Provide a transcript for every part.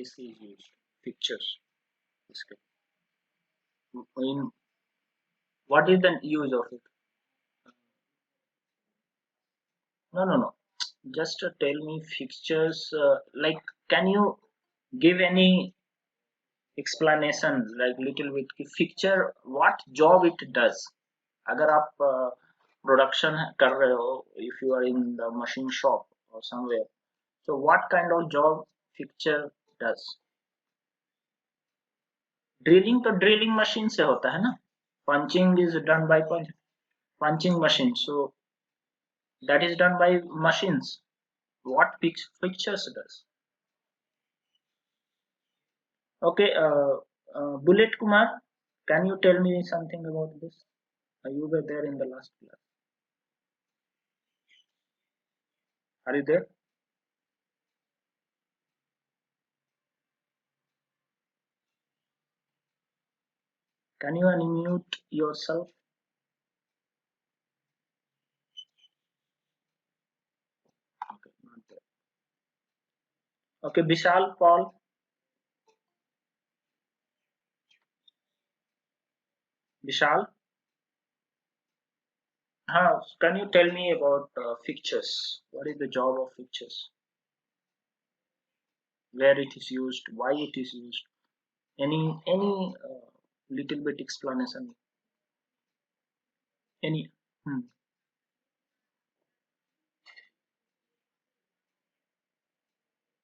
this is used fixtures. In what is the use of it? No. Just tell me fixtures. Like, can you give any explanation, like little bit कि fixture what job it does? अगर आप production कर रहे हो, if you are in the machine shop or somewhere, so what kind of job fixture does? Drilling तो drilling machine से होता है ना? Punching is done by punching machine, so that is done by machines. What fixtures does? Okay, Bullet Kumar, can you tell me something about this? You were there in the last class. Are you there? Can you unmute yourself? Okay, not there. Okay, Vishal, Paul. Vishal, can you tell me about fixtures? What is the job of fixtures? Where it is used? Why it is used? Any little bit explanation? Any? Hmm.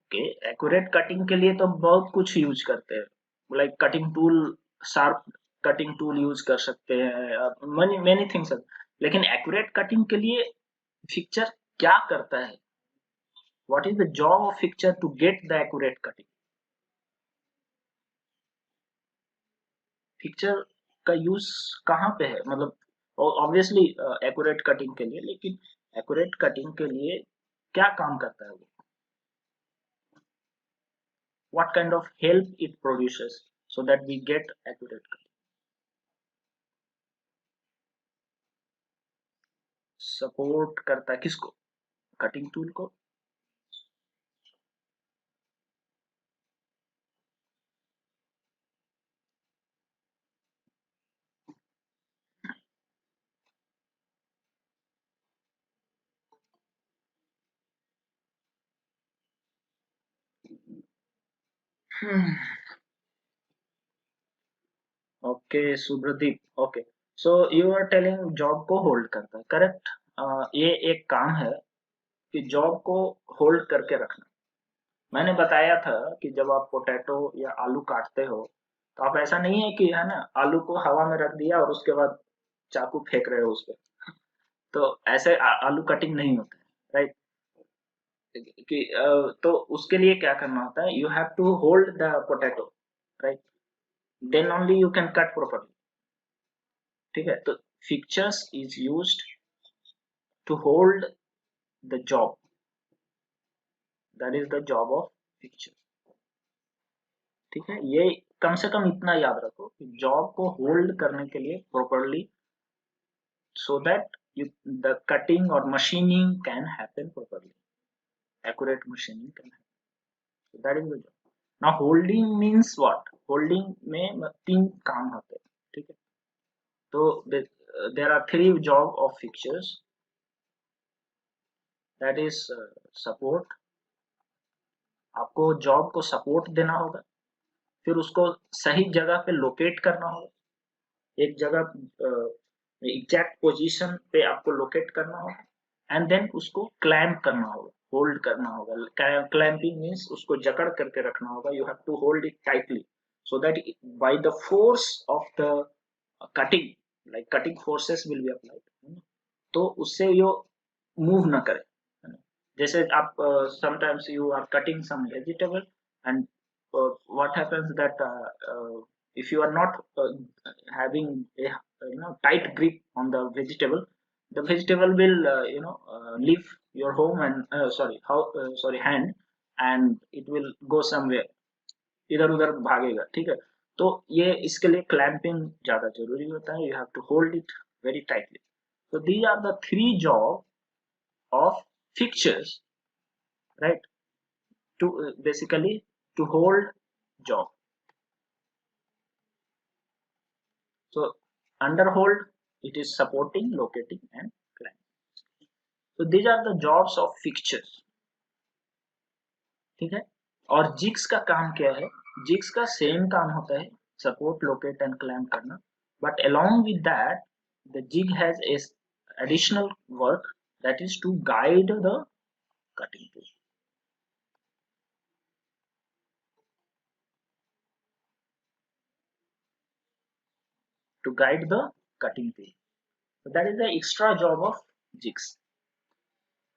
Okay, accurate cutting के लिए तो बहुत कुछ use करते हैं, like cutting tool, sharp cutting tool use कर सकते हैं, मनी मेनी थिंग्स। लेकिन एक्यूरेट कटिंग के लिए फिक्चर क्या करता है? What is the job of fixture to get the accurate cutting? Fixture का यूज कहाँ पे है, मतलब ऑब्वियसली एक्यूरेट कटिंग के लिए, लेकिन एक्यूरेट कटिंग के लिए क्या काम करता है वो? What kind of help it produces so that we get accurate cutting? Support करता है किसको? कटिंग टूल को। Okay Subhradeep, okay, so you are telling job को होल्ड करता है, करेक्ट? ये एक काम है कि जॉब को होल्ड करके रखना। मैंने बताया था कि जब आप पोटैटो या आलू काटते हो, तो आप ऐसा नहीं है कि है ना, आलू को हवा में रख दिया और उसके बाद चाकू फेंक रहे हो उस पर। तो ऐसे आलू कटिंग नहीं होता है, राइट? कि तो उसके लिए क्या करना होता है, you have to hold the potato, right? Then only you can cut properly. ठीक है, तो fixtures is used to hold the job, that is the job of fixture. ठीक है, ये कम से कम इतना याद रखो कि जॉब को होल्ड करने के लिए properly, so that the cutting or machining can happen properly, accurate machining can happen, so that is the job. Now holding means what? Holding में तीन काम होते हैं, ठीक है? तो there are three job of fixtures, that is support। आपको job को सपोर्ट देना होगा, फिर उसको सही जगह पे लोकेट करना होगा, एक जगह एग्जैक्ट पोजीशन पे आपको लोकेट करना होगा, एंड देन उसको क्लैम्प करना होगा, होल्ड करना होगा। क्लैम्पिंग मीन्स उसको जकड़ करके रखना होगा, you have to hold it tightly so that by the force of the cutting, like cutting forces will be applied, तो उससे यो मूव ना करे, है ना? जैसे आप sometimes you are cutting some vegetable and what happens that if you are not having a tight grip on the vegetable will leave your home and sorry hand, and it will go somewhere, इधर उधर भागेगा। ठीक है, तो ये इसके लिए clamping ज्यादा जरूरी होता है, you have to hold it very tightly. so these are the three job of fixtures, right? To basically to hold job. So under hold, it is supporting, locating and clamping. So these are the jobs of fixtures. ठीक है, और jigs का काम क्या है? Jigs का same काम होता है, सपोर्ट, लोकेट एंड क्लैम्प करना, but along with that the jig has a additional work, that is to guide the cutting tool. To guide the cutting tool. So that is the extra job of jigs.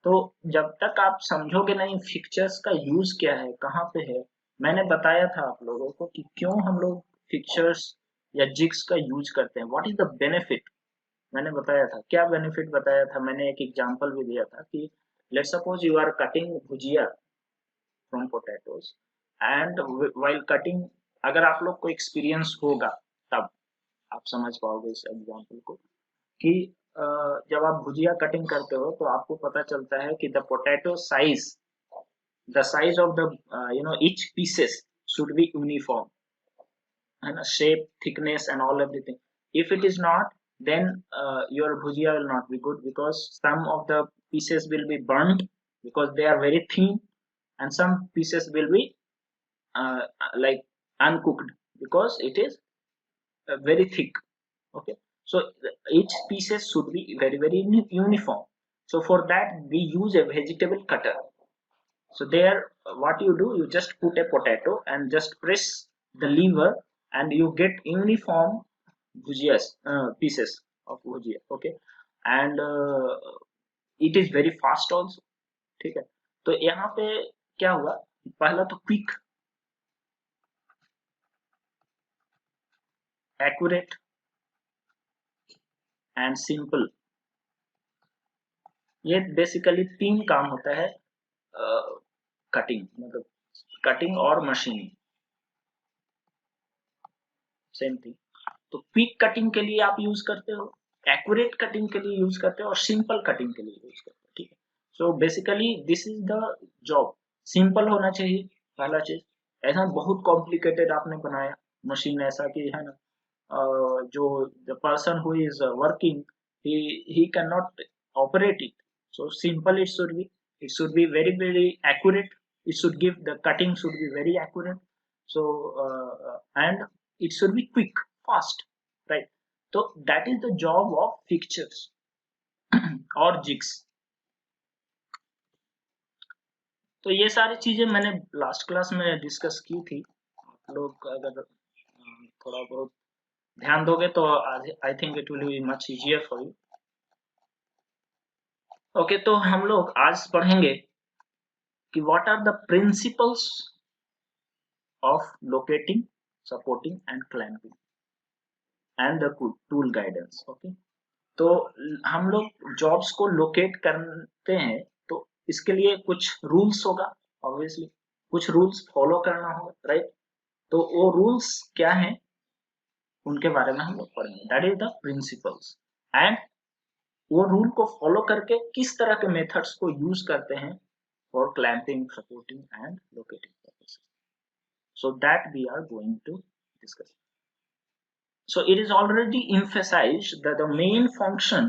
तो जब तक आप समझोगे नहीं fixtures का use क्या है, कहाँ पे है, मैंने बताया था आप लोगों को कि क्यों हम लोग फिक्चर्स या जिग्स का यूज करते हैं, व्हाट इज द बेनिफिट। मैंने बताया था, क्या बेनिफिट बताया था, मैंने एक एग्जांपल भी दिया था कि let suppose you are cutting bhujia from potatoes and while cutting, अगर आप लोग को एक्सपीरियंस होगा तब आप समझ पाओगे इस एग्जांपल को कि जब आप भुजिया कटिंग करते हो तो आपको पता चलता है कि the size of the each pieces should be uniform, है ना, shape, thickness and all everything. If it is not, then your bhujia will not be good, because some of the pieces will be burnt because they are very thin, and some pieces will be like uncooked because it is very thick. Okay, so each pieces should be very uniform. So for that we use a vegetable cutter. So there what you do, you just put a potato and just press the lever and you get uniform bhujias, pieces of bhujia. Okay, and it is very fast also. ठीक है, तो यहाँ पे क्या हुआ, पहला तो quick, accurate and simple. ये बेसिकली तीन काम होता है कटिंग, मतलब कटिंग और मशीनिंग सेम थिंग। तो क्विक कटिंग के लिए आप यूज करते हो, एक्यूरेट कटिंग के लिए यूज करते हो और सिंपल कटिंग के लिए यूज करते हो। ठीक है, so basically this is the job. Simple होना चाहिए पहला चीज, ऐसा बहुत कॉम्प्लिकेटेड आपने बनाया मशीन ऐसा कि है ना, जो the person who is working he cannot operate it. So simple it should be, it should be very accurate, it should give, the cutting should be very accurate. So and it should be quick, fast, right? So that is the job of fixtures or jigs. तो ये सारी चीजें मैंने last class में discuss की थी, आप लोग अगर थोड़ा बहुत ध्यान दोगे तो I think it will be much easier for you. Okay, तो हम लोग आज पढ़ेंगे कि what are the principles of locating, supporting and clamping and the tool guidance. Okay, तो हम लोग जॉब्स को लोकेट करते हैं तो इसके लिए कुछ रूल्स होगा, ऑब्वियसली कुछ रूल्स फॉलो करना होगा, राइट? तो वो रूल्स क्या हैं उनके बारे में हम लोग पढ़ेंगे, that is the principles, and वो रूल को फॉलो करके किस तरह के मेथड्स को यूज करते हैं for clamping, supporting and locating purposes. So that we are going to discuss. So it is already emphasized that the main function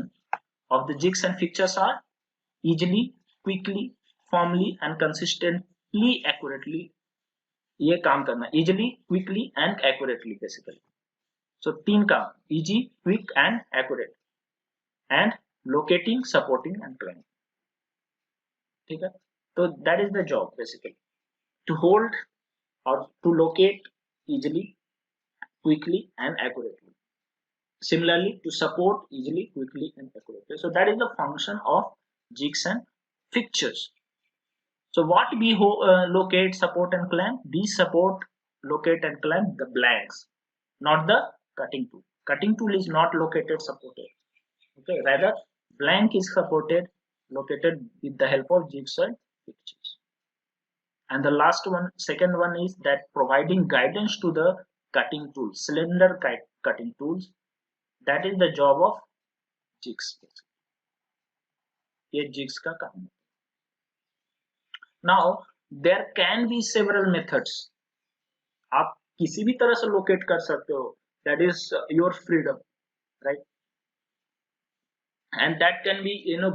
of the jigs and fixtures are easily, quickly, firmly and consistently, accurately ये काम करना, easily, quickly and accurately basically. So तीन काम, easy, quick and accurate, and locating, supporting and clamping. ठीक है, तो that is the job basically, to hold or to locate easily, quickly and accurately. Similarly, to support easily, quickly and accurately. So that is the function of jigs and fixtures. So what we locate, support and clamp? These support, locate and clamp the blanks, not the cutting tool. Cutting tool is not located, supported. Okay, rather blank is supported, located with the help of jigs and fixtures. And the last one, second one is that providing guidance to the cutting tools, cylinder cutting tools. That is the job of jigs. ये jigs का काम है. Now there can be several methods आप किसी भी तरह से locate कर सकते हो, that is your freedom, right? And that can be,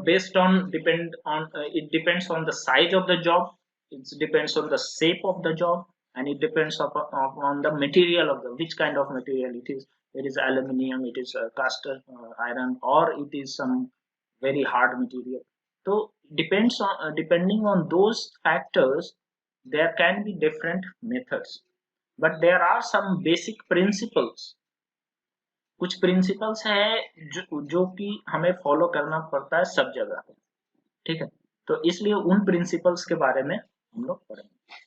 based on, depend on, it depends on the size of the job, it depends on the shape of the job, and it depends on the material of the, which kind of material it is. It is aluminum, it is cast iron, or it is some very hard material. So depends on, depending on those factors, there can be different methods, but there are some basic principles, कुछ principles हैं जो कि हमें follow करना पड़ता है सब जगह पे, ठीक है? तो इसलिए उन प्रिंसिपल्स के बारे में हम लोग पढ़ेंगे।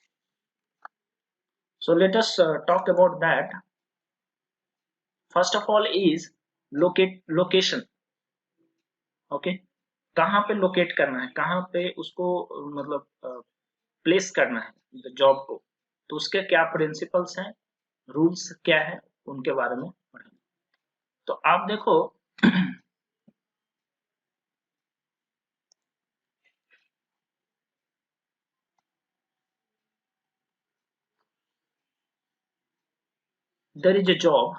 So let us talk about that. First of all is location. Okay, कहाँ पे लोकेट करना है, कहाँ पे उसको मतलब प्लेस करना है जॉब को, तो उसके क्या प्रिंसिपल्स हैं, रूल्स क्या है, उनके बारे में पढ़ेंगे। तो आप देखो there is a job,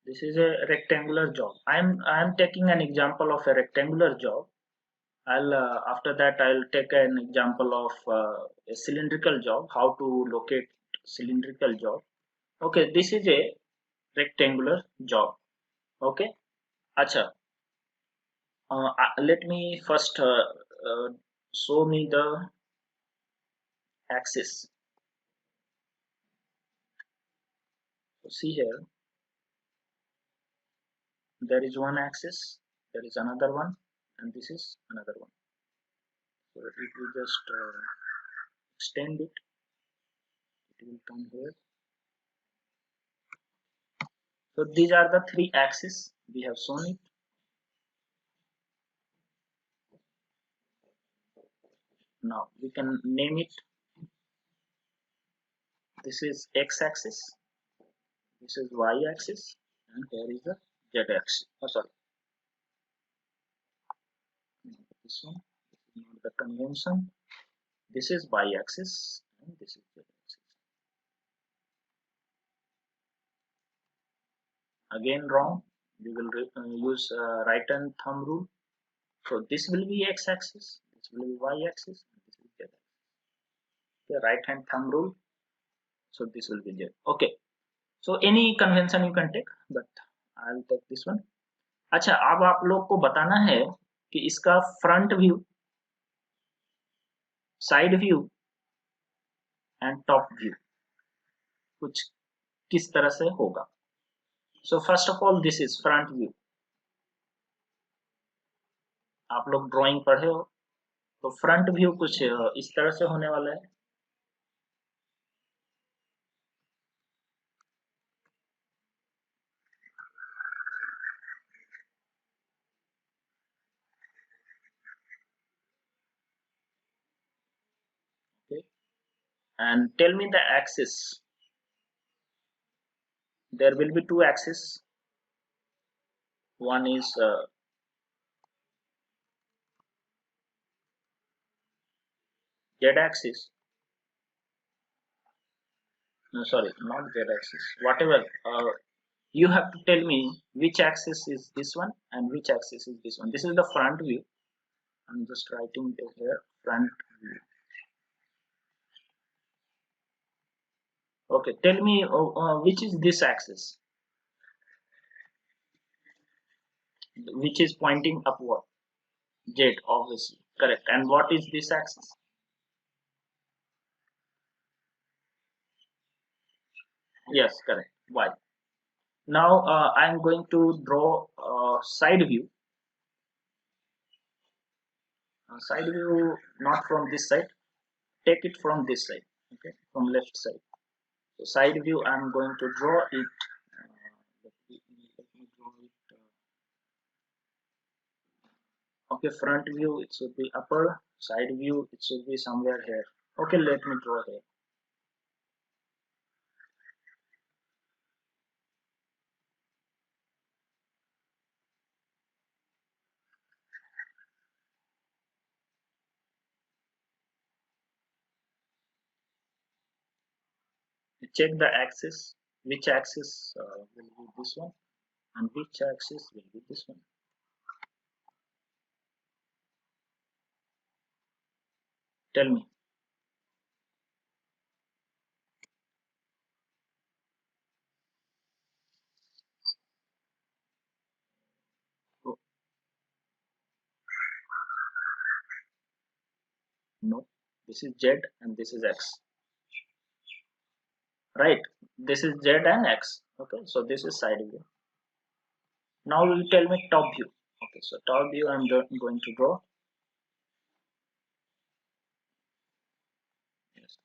this is a rectangular job. I am taking an example of a rectangular job. I'll after that I'll take an example of a cylindrical job, how to locate cylindrical job. Okay, this is a rectangular job. Okay, acha, let me first show me the axis. So see here, there is one axis, there is another one, and this is another one. So it will just extend it, it will come here. So these are the three axes, we have shown it. Now we can name it. This is x-axis, this is y-axis, and here is the z-axis. Oh, sorry, this one, this is not the convention. This is y-axis, and this is z-axis. Again wrong. We will use right hand thumb rule. So this will be x-axis, this will be y-axis, and this is z-axis. The right hand thumb rule. So this will be z. Okay. So any convention you can take, but I'll take this one. अच्छा, अब आप लोग को बताना है कि इसका front view, side view and top view कुछ किस तरह से होगा। So first of all this is front view. आप लोग ड्राइंग पढ़े हो तो फ्रंट व्यू कुछ इस तरह से होने वाला है। Okay, and tell me the axis. There will be two axes. One is z-axis. No, sorry, not z-axis. Whatever. You have to tell me which axis is this one and which axis is this one. This is the front view. I'm just writing here front view. Okay, tell me which is this axis, which is pointing upward. Z, obviously, correct. And what is this axis? Yes, correct, Y. Now I'm going to draw side view. Side view not from this side, take it from this side, okay, from left side. So side view I'm going to draw it. Let me draw it. Okay, front view it should be upper, side view it should be somewhere here. Okay, let me draw here. Check the axis, which axis will be this one and which axis will be this one. Tell me. Oh, no, this is Z and this is X, right? This is Z and X. Okay, so this is side view. Now you tell me top view. Okay, so top view I'm going to draw. Yes.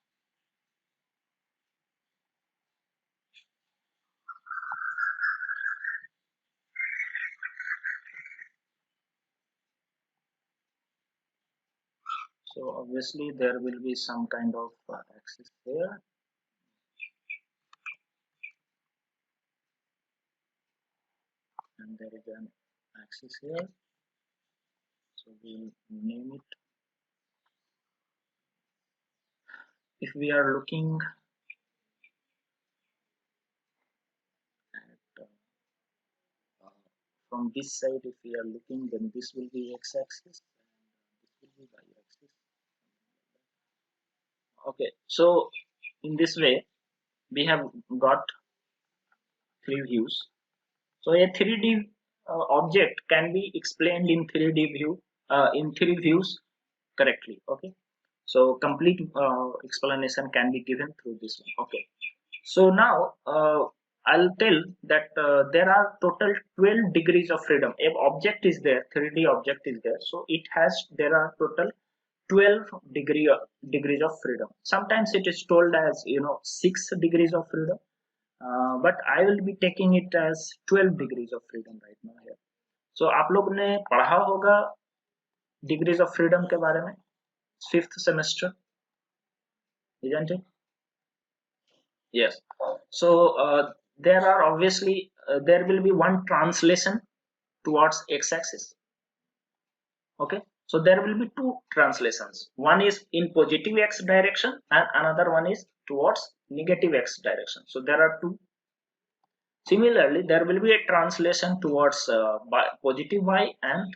So obviously there will be some kind of axis there, and there is an axis here. So we'll name it. If we are looking at from this side, if we are looking, then this will be x-axis and this will be y-axis. Okay, so in this way we have got three views. So a 3D object can be explained in 3D view in three views correctly. Okay, so complete explanation can be given through this one. Okay, so now I'll tell that there are total 12 degrees of freedom. If object is there, 3D object is there, so there are total 12 degrees of freedom. Sometimes it is told as 6 degrees of freedom, but I will be taking it as 12 degrees of freedom right now here. So आप लोग ने पढ़ा होगा degrees of freedom के बारे में, fifth semester, isn't it? Yes. So there are obviously there will be one translation towards x-axis. Okay. So there will be two translations. One is in positive x direction and another one is towards negative x direction. So there are two. Similarly, there will be a translation towards positive y and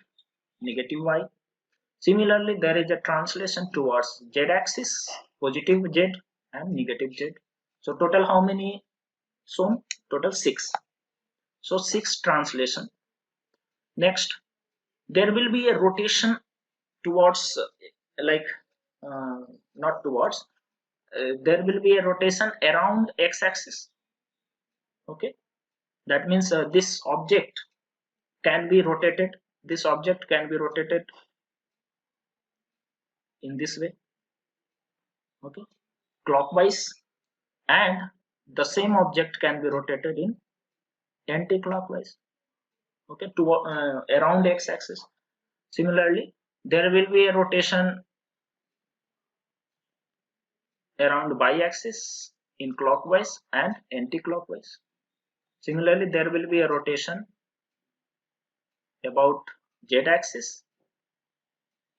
negative y. Similarly, there is a translation towards z-axis, positive z and negative z. So total how many shown? Total 6. So 6 translation. Next, there will be a rotation towards like not towards. There will be a rotation around x-axis. Okay, that means this object can be rotated. This object can be rotated in this way. Okay, clockwise, and the same object can be rotated in anti-clockwise. Okay, to around x-axis. Similarly, there will be a rotation around y-axis in clockwise and anti-clockwise. Similarly, there will be a rotation about z-axis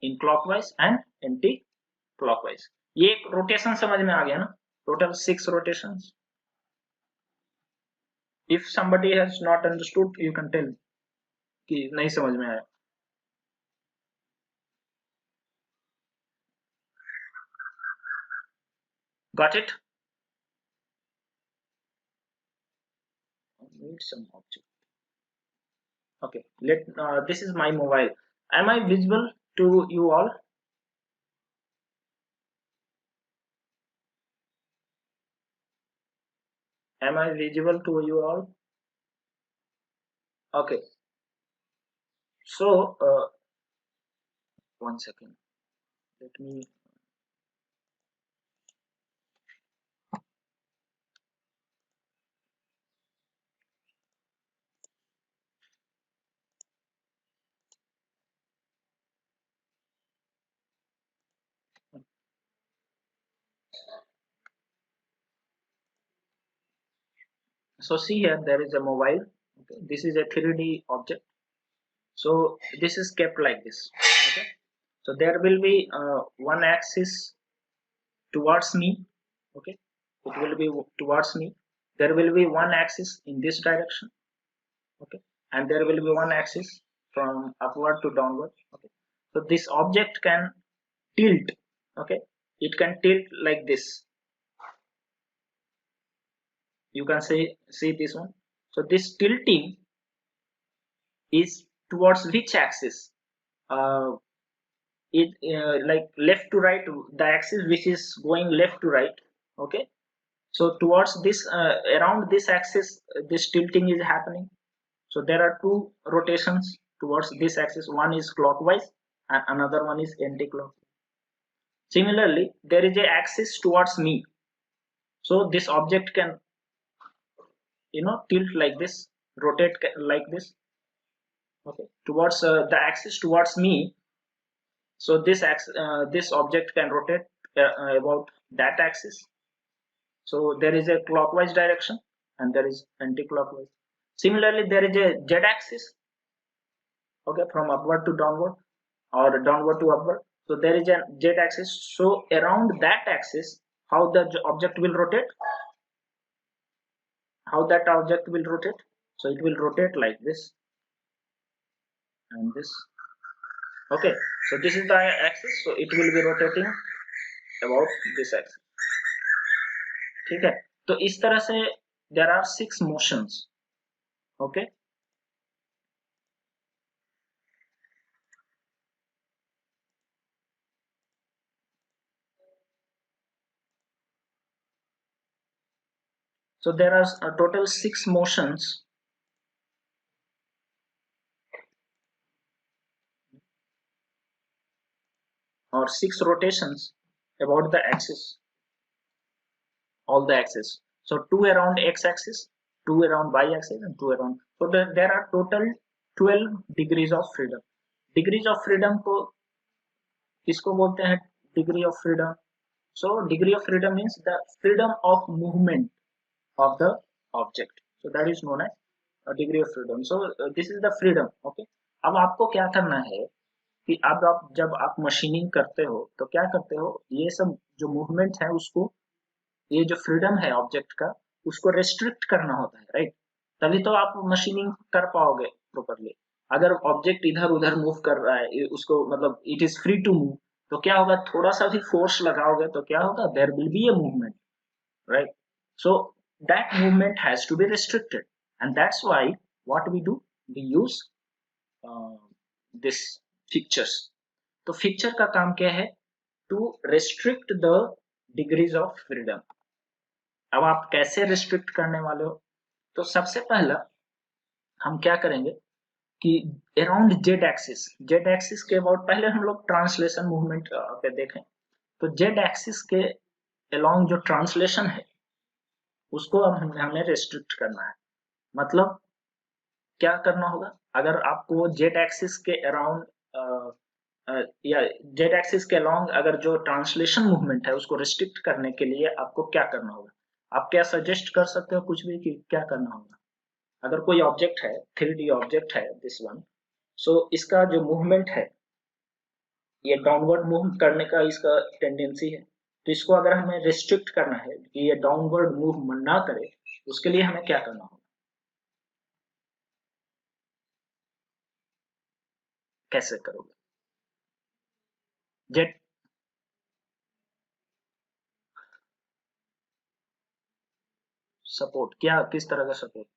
in clockwise and anti-clockwise. ये एक rotation समझ में आ गया ना? Total 6 rotations. If somebody has not understood, you can tell कि नहीं समझ में आया. Got it? Need some object. Okay, this is my mobile. Am I visible to you all? Am I visible to you all? Okay, so 1 second. Let me. So see here, there is a mobile. Okay, this is a 3D object. So this is kept like this. Okay, so there will be one axis towards me. Okay, it will be towards me. There will be one axis in this direction. Okay, and there will be one axis from upward to downward. Okay, so this object can tilt. Okay, it can tilt like this. You can see this one. So this tilting is towards which axis? uh, it like left to right, the axis which is going left to right. Okay, so towards this around this axis, this tilting is happening. So there are two rotations towards this axis. One is clockwise and another one is anti-clockwise. Similarly, there is a axis towards me. So this object can tilt like this, rotate like this. Okay, towards the axis towards me. So this object can rotate about that axis. So there is a clockwise direction and there is anti-clockwise. Similarly, there is a z axis. Okay, from upward to downward or downward to upward. So there is a z axis. So around that axis, how the object will rotate? How that object will rotate? So it will rotate like this and this. Okay, so this is the axis. So it will be rotating about this axis. ठीक है, तो इस तरह से there are 6 motions. Okay, so there are a total 6 motions. Or 6 rotations about the axis, all the axes. So 2 around x-axis, 2 around y-axis, and 2 around. So there are total 12 degrees of freedom. Degrees of freedom को किसको बोलते हैं? Degree of freedom. So degree of freedom means the freedom of movement of the object. So that is known as a degree of freedom. So this is the freedom. Okay. अब आपको क्या करना है कि अब आप जब आप मशीनिंग करते हो तो क्या करते हो, ये सब जो मूवमेंट है उसको, ये जो फ्रीडम है ऑब्जेक्ट का, उसको रेस्ट्रिक्ट करना होता है, राइट? तभी तो आप मशीनिंग कर पाओगे प्रॉपरली। अगर ऑब्जेक्ट इधर उधर मूव कर रहा है, उसको मतलब it is free to move, तो क्या होगा, थोड़ा सा भी फोर्स लगाओगे तो क्या होगा, there will be a movement, right? So that movement has to be restricted, and that's why what we do, we use this fixtures. तो fixture का काम क्या है? To restrict the degrees of freedom. अब आप कैसे restrict करने वाले हो? तो सबसे पहला हम क्या करेंगे कि around z axis के अबाउट, पहले हम लोग ट्रांसलेशन मूवमेंट पे देखें। तो z axis के along जो ट्रांसलेशन है उसको हमें रेस्ट्रिक्ट करना है। मतलब क्या करना होगा, अगर आपको z axis के अराउंड या z एक्सिस के अलॉन्ग अगर जो ट्रांसलेशन मूवमेंट है उसको रिस्ट्रिक्ट करने के लिए आपको क्या करना होगा? आप क्या सजेस्ट कर सकते हो कुछ भी कि क्या करना होगा? अगर कोई ऑब्जेक्ट है, 3D ऑब्जेक्ट है दिस वन, सो इसका जो मूवमेंट है ये डाउनवर्ड मूव करने का इसका टेंडेंसी है, तो इसको अगर हमें रिस्ट्रिक्ट करना है कि ये डाउनवर्ड मूव ना करे, उसके लिए हमें क्या करना होगा? कैसे करोगे? जेट सपोर्ट, क्या किस तरह का सपोर्ट?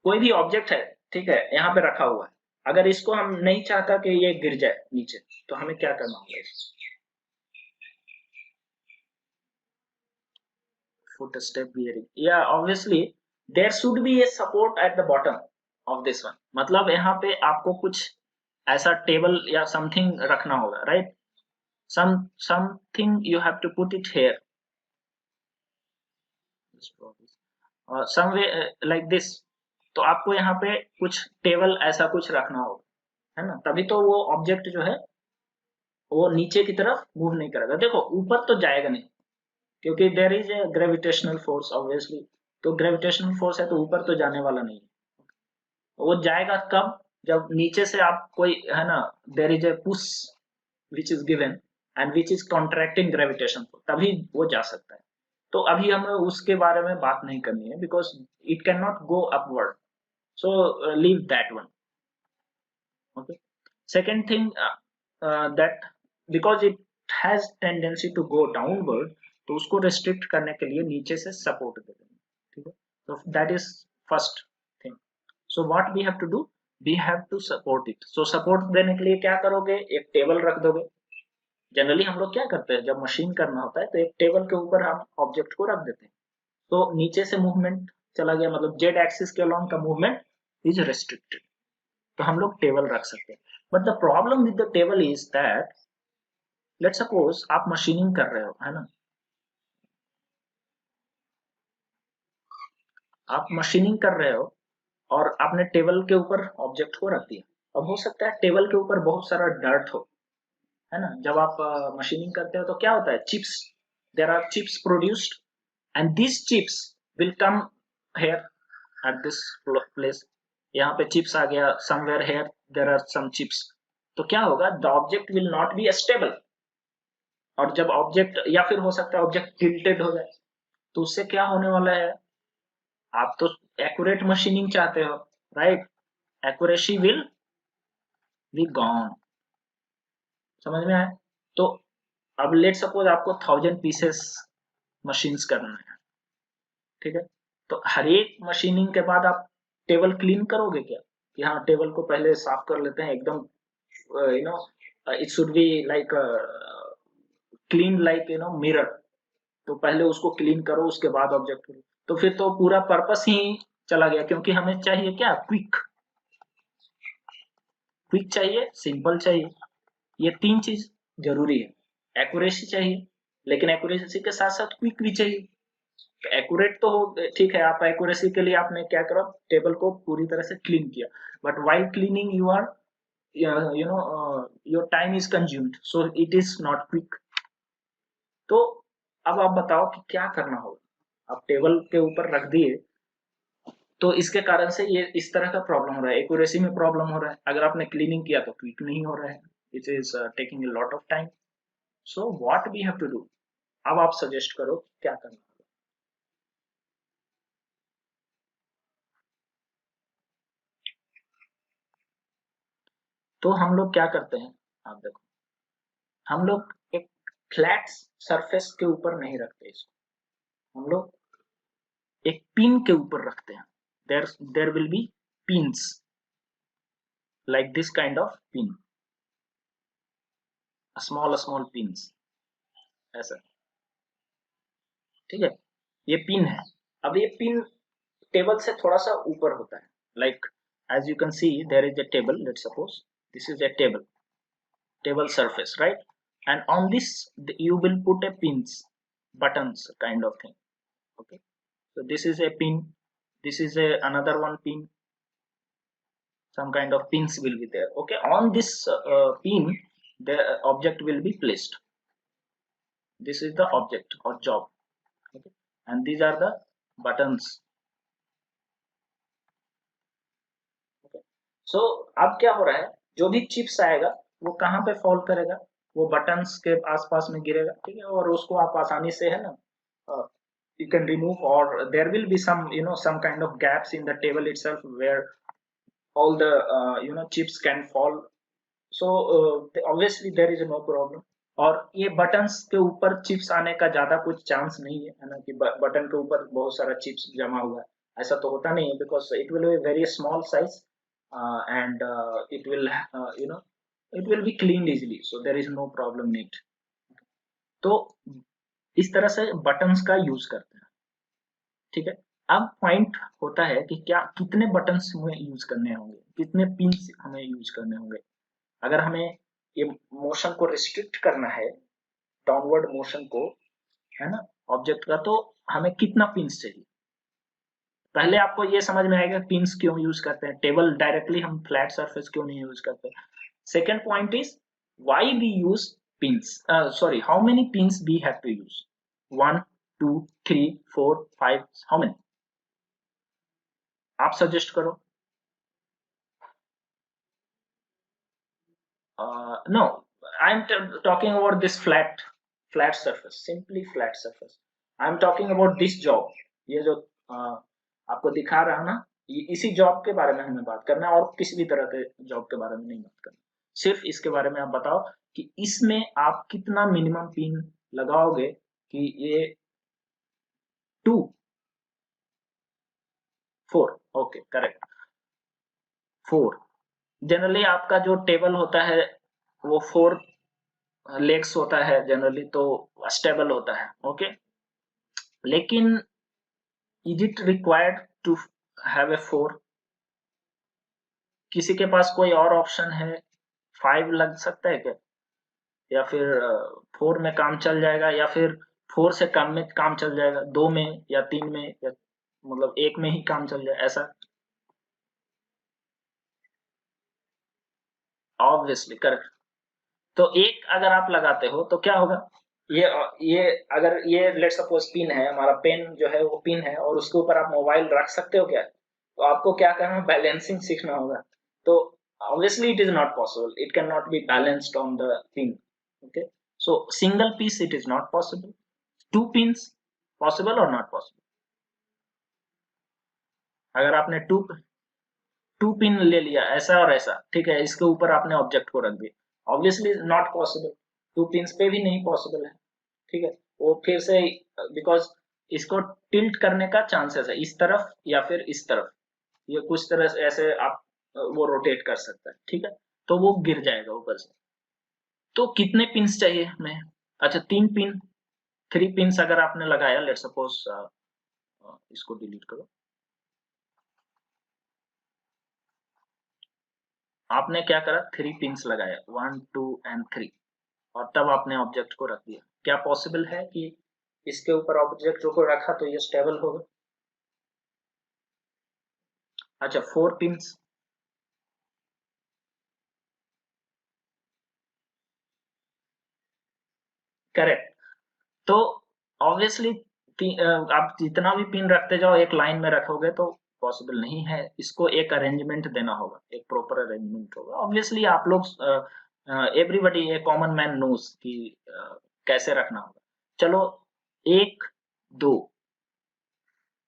कोई भी ऑब्जेक्ट है, ठीक है, यहाँ पे रखा हुआ है, अगर इसको हम नहीं चाहता कि ये गिर जाए नीचे, तो हमें क्या करना होगा? फुट स्टेप बियरिंग, या obviously there should be a support at the bottom of this one. मतलब यहाँ पे आपको कुछ ऐसा टेबल या समथिंग रखना होगा, right? Something you have to put it here, someway like this. तो आपको यहाँ पे कुछ टेबल ऐसा कुछ रखना होगा, है ना? तभी तो वो ऑब्जेक्ट जो है वो नीचे की तरफ मूव नहीं करेगा। देखो ऊपर तो जाएगा नहीं, क्योंकि there is a gravitational force obviously, तो ग्रेविटेशनल फोर्स है तो ऊपर तो जाने वाला नहीं है। वो जाएगा कब, जब नीचे से आप कोई है ना, there is a push which is given and which is contracting gravitation, तभी वो जा सकता है। तो अभी हमें उसके बारे में बात नहीं करनी है, because it can not go upward, so leave that one. Okay, second thing, that because it has tendency to go downward, तो उसको restrict करने के लिए नीचे से support दे देंगे, ठीक है। तो that is first thing. So what we have to do, we have to support it. So support देने के लिए क्या करोगे, एक टेबल रख दोगे। जनरली हम लोग क्या करते हैं, जब मशीन करना होता है तो एक टेबल के ऊपर हम ऑब्जेक्ट को रख देते हैं, तो नीचे से मूवमेंट चला गया, मतलब जेड एक्सिस के अलोंग का मूवमेंट इज रेस्ट्रिक्टेड, तो हम लोग टेबल रख सकते हैं। But the problem with the table is that, let's suppose आप मशीनिंग कर रहे हो, है ना, आप मशीनिंग कर रहे हो और आपने टेबल के ऊपर ऑब्जेक्ट को रख दिया। अब हो सकता है टेबल के ऊपर बहुत सारा डर्ट हो, है ना। जब आप मशीनिंग करते हो तो क्या होता है, chips, there are chips produced and this chips will come here at this place. यहाँ पे चिप्स आ गया, somewhere here there are some chips, तो क्या होगा, the object will not be stable. और जब ऑब्जेक्ट, या फिर हो सकता है ऑब्जेक्ट टिल्टेड हो जाए, तो उससे क्या होने वाला है, आप तो एक्यूरेट मशीनिंग चाहते हो, right, accuracy will be gone, समझ में आया। तो अब लेट सपोज आपको 1000 पीसेस मशीन्स करना है, ठीक है, तो हर एक मशीनिंग के बाद आप टेबल क्लीन करोगे क्या, कि हाँ टेबल को पहले साफ कर लेते हैं एकदम, you know, it should be like clean like mirror, तो पहले उसको क्लीन करो उसके बाद ऑब्जेक्ट करो, तो फिर तो पूरा पर्पस ही चला गया, क्योंकि हमें चाहिए क्या, क्विक, क्विक चाहिए, सिंपल चाहिए, ये तीन चीज जरूरी है। एक्यूरेसी चाहिए, लेकिन एक्यूरेसी के साथ साथ क्विक भी चाहिए। एक्यूरेट तो हो, ठीक है, आप एक्यूरेसी के लिए आपने क्या करा, टेबल को पूरी तरह से क्लीन किया, but while cleaning you are, you know, your time is consumed, so it is not quick. तो अब आप बताओ कि क्या करना होगा, आप टेबल के ऊपर रख दिए, तो इसके कारण से ये इस तरह का प्रॉब्लम हो रहा है, एक्यूरेसी में प्रॉब्लम हो रहा है। अगर आपने क्लीनिंग किया तो क्विक नहीं हो रहा है, it is taking a lot of time. So what we have to do, अब आप सजेस्ट करो क्या करना होगा। तो हम लोग क्या करते हैं, आप देखो, हम लोग एक फ्लैट सरफेस के ऊपर नहीं रखते इसको, हम लोग एक पिन के ऊपर रखते हैं। There will be pins like this kind of pin, small small pins, ऐसा, ठीक है, ये पिन है। अब ये पिन टेबल से थोड़ा सा ऊपर होता है, like as you can see there is a table, let's suppose this is a table surface, right, and on this you will put a pins, buttons kind of thing, okay, so this is a pin, this is a another one pin, some kind of pins will be there, okay, on this pin the object will be placed, this is the object or job, okay, and these are the buttons, okay. So अब क्या हो रहा है, जो भी chips आएगा वो कहाँ पे फॉल करेगा, वो बटन्स के आसपास में गिरेगा, ठीक है, और उसको आप आसानी से, है ना, you can remove, or there will be some, you know, some kind of gaps in the table itself where all the chips can fall, so obviously there is no problem। और ये बटन्स के ऊपर chips आने का ज्यादा कुछ chance नहीं है ना, कि बटन के ऊपर बहुत सारा चिप्स जमा हुआ है, ऐसा तो होता नहीं है, because it will be very small size and it will, you know, it will be clean easily, so there is no problem in it. तो इस तरह से बटन्स का यूज करते हैं, ठीक है। अब पॉइंट होता है कि क्या कितने बटन्स हमें यूज करने होंगे, कितने पिन्स हमें यूज करने होंगे। अगर हमें ये मोशन को रिस्ट्रिक्ट करना है, डाउनवर्ड मोशन को, है ना, ऑब्जेक्ट का, तो हमें कितना पिन्स चाहिए। पहले आपको ये समझ में आएगा पिन्स क्यों यूज करते हैं, टेबल डायरेक्टली हम फ्लैट सरफेस क्यों नहीं यूज करते। Second point is why we use pins, sorry, how many pins we have to use, 1 2 3 4 5, how many, आप सजेस्ट करो। No, I am talking about this flat surface, simply flat surface. I am talking about this job. ये जो आपको दिखा रहा है ना, ये इसी जॉब के बारे में हमें बात करना है, और किसी भी तरह के जॉब के बारे में नहीं बात करना। सिर्फ इसके बारे में आप बताओ कि इसमें आप कितना मिनिमम पिन लगाओगे कि ये 2, 4, ओके करेक्ट, 4। जनरली आपका जो टेबल होता है वो 4 लेग्स होता है जनरली, तो स्टेबल होता है, ओके। लेकिन is it required to have a 4? किसी के पास कोई और ऑप्शन है? 5 लग सकता है क्या? या फिर 4 में काम चल जाएगा, या फिर 4 से कम में काम चल जाएगा, 2 में या 3 में, या मतलब 1 में ही काम चल जाए ऐसा? Obviously correct. तो एक अगर आप लगाते हो तो क्या होगा? ये अगर ये लेट सपोज पिन है, हमारा पेन जो है वो पिन है, और उसके ऊपर आप मोबाइल रख सकते हो क्या? तो आपको क्या करना है, बैलेंसिंग सीखना होगा। तो obviously it is not possible, it can not be balanced on the pin, okay. So single piece it is not possible. Two pins possible और नॉट पॉसिबल? अगर आपने टू पिन ले लिया ऐसा और ऐसा, ठीक है, इसके ऊपर आपने ऑब्जेक्ट को रख दिया, obviously not possible. Two pins पे भी नहीं पॉसिबल है, ठीक है। वो फिर से, बिकॉज इसको टिल्ट करने का चांसेस है इस तरफ या फिर इस तरफ, ये कुछ तरह से ऐसे आप वो रोटेट कर सकता है, ठीक है। तो वो गिर जाएगा ऊपर से। तो कितने पिंस चाहिए हमें? अच्छा 3 पिन, 3 पिंस अगर आपने लगाया, लेट सपोज इसको डिलीट करो। आपने क्या करा, 3 पिंस लगाया, 1 2 एंड 3, और तब आपने ऑब्जेक्ट को रख दिया। क्या पॉसिबल है कि इसके ऊपर ऑब्जेक्ट को रखा तो ये स्टेबल होगा? अच्छा 4 पिंस, करेक्ट। तो ऑब्वियसली आप जितना भी पिन रखते जाओ एक लाइन में रखोगे तो पॉसिबल नहीं है, इसको एक अरेंजमेंट देना होगा, एक प्रॉपर अरेंजमेंट होगा। ऑब्वियसली आप लोग एवरीबडी, ए कॉमन मैन नोस कि कैसे रखना होगा। चलो, 1 2,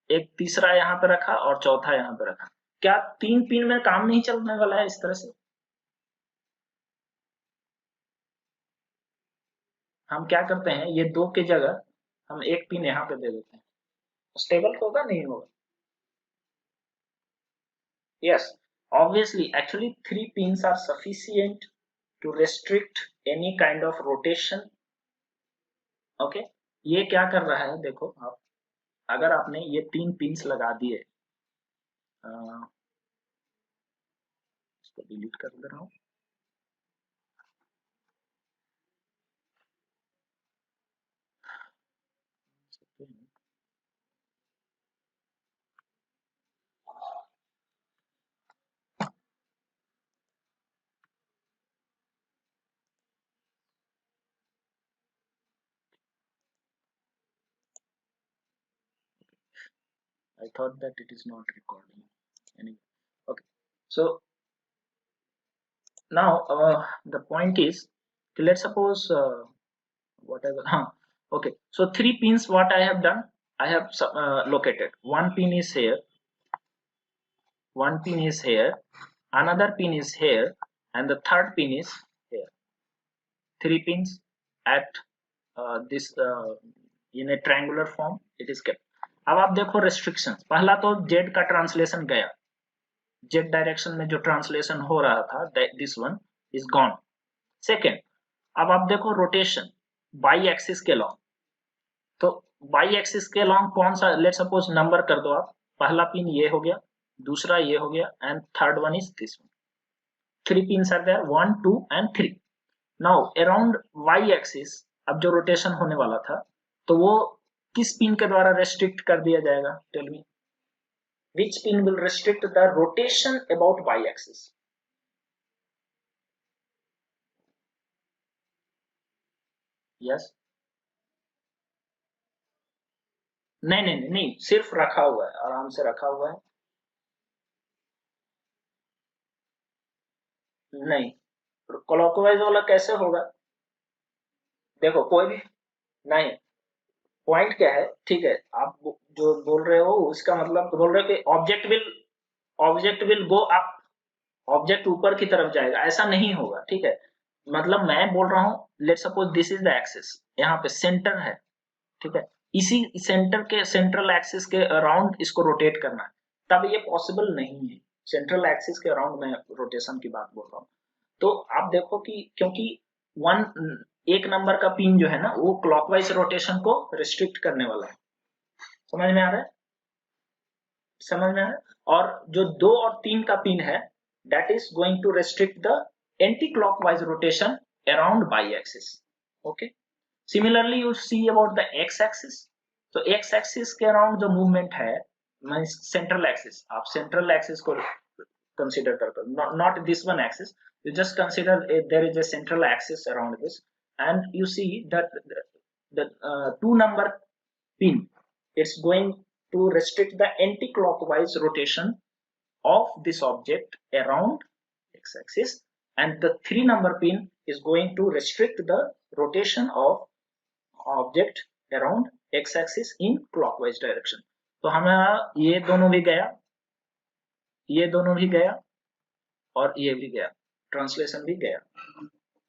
एक तीसरा यहाँ पे रखा और चौथा यहाँ पे रखा। क्या 3 पिन में काम नहीं चलने वाला है इस तरह से? हम क्या करते हैं, ये 2 की जगह हम एक पिन यहाँ पे दे देते हैं, स्टेबल होगा नहीं होगा? Yes, obviously, actually 3 pins are sufficient to restrict any kind of rotation. Okay, ये क्या कर रहा है देखो आप, अगर आपने ये 3 पिंस लगा दिए, अ, इसको डिलीट कर दे रहा हूँ। I thought that it is not recording. Anyway, okay. So now the point is, let's suppose whatever. Okay. So 3 pins. What I have done, I have located. One pin is here. One pin is here, another pin is here, and the third pin is here. 3 pins at this in a triangular form it is kept. अब आप देखो restrictions, पहला तो z का translation गया, z direction में जो translation हो रहा था, this one is gone. Second, अब आप देखो रोटेशन बाई एक्सिस के लॉन्ग, तो बाई एक्सिस के लॉन्ग कौन सा, लेट सपोज नंबर कर दो आप, पहला पिन ये हो गया, दूसरा ये हो गया, and third one is this one. 3 pins are there, 1 2 and 3. Now around y axis अब जो रोटेशन होने वाला था, तो वो किस पिन के द्वारा रेस्ट्रिक्ट कर दिया जाएगा? Tell me, which pin will restrict the rotation about y axis? Yes, नहीं नहीं नहीं नहीं, सिर्फ रखा हुआ है, आराम से रखा हुआ है। नहीं, क्लॉकवाइज वाला कैसे होगा? देखो कोई भी नहीं, पॉइंट क्या है, ठीक है, आप जो बोल रहे हो उसका मतलब बोल रहे हो कि object will go up, object ऊपर की तरफ जाएगा, ऐसा नहीं होगा, ठीक है। मतलब मैं बोल रहा हूँ, let suppose this is the axis, यहाँ पे सेंटर है, ठीक है, इसी सेंटर के सेंट्रल एक्सिस के अराउंड इसको रोटेट करना है, तब ये पॉसिबल नहीं है। सेंट्रल एक्सिस के अराउंड मैं रोटेशन की बात बोल रहा हूँ। तो आप देखो कि क्योंकि वन एक नंबर का पिन जो है ना, वो क्लॉकवाइज रोटेशन को रिस्ट्रिक्ट करने वाला है। समझ में आ रहा है? समझ में आ रहा है? और जो 2 और 3 का पिन है, that is going to restrict the anti-clockwise rotation around y-axis. Okay. Similarly, you see about the x-axis. तो x-axis के अराउंड जो मूवमेंट है, सेंट्रल एक्सिस, आप सेंट्रल एक्सिस को कंसीडर करते हो, not this one axis, you just consider there is a central axis around this, and you see that the 2 number pin, it's going to restrict the anti-clockwise rotation of this object around x-axis, and the 3 number pin is going to restrict the rotation of object around x-axis in clockwise direction. तो हमें ये दोनों भी गया, ये दोनों भी गया, और ये भी गया, ट्रांसलेशन भी गया,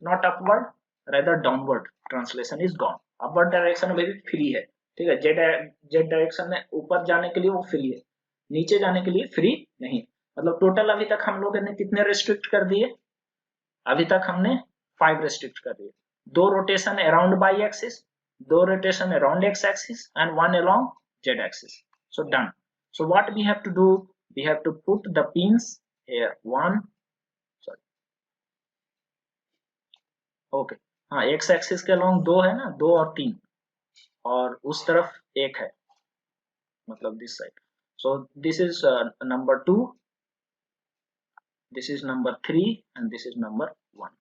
not upward, rather downward, translation is gone. Upward direction में भी फ्री है, ठीक है, जेड डायरेक्शन में ऊपर जाने के लिए वो फ्री है, नीचे जाने के लिए फ्री नहीं। मतलब टोटल अभी तक हम लोगों ने कितने रेस्ट्रिक्ट कर दिए? अभी तक हमने 5 रेस्ट्रिक्ट कर दिए, 2 rotation around by axis, 2 rotation around x axis, and 1 along z axis. So done. So what we have to do, we have to put the pins here, 1, sorry, okay, हाँ, x axis के along 2 है ना, 2 और 3, और उस तरफ 1 है, मतलब this side. So this is number 2, this is number 3, and this is number 1।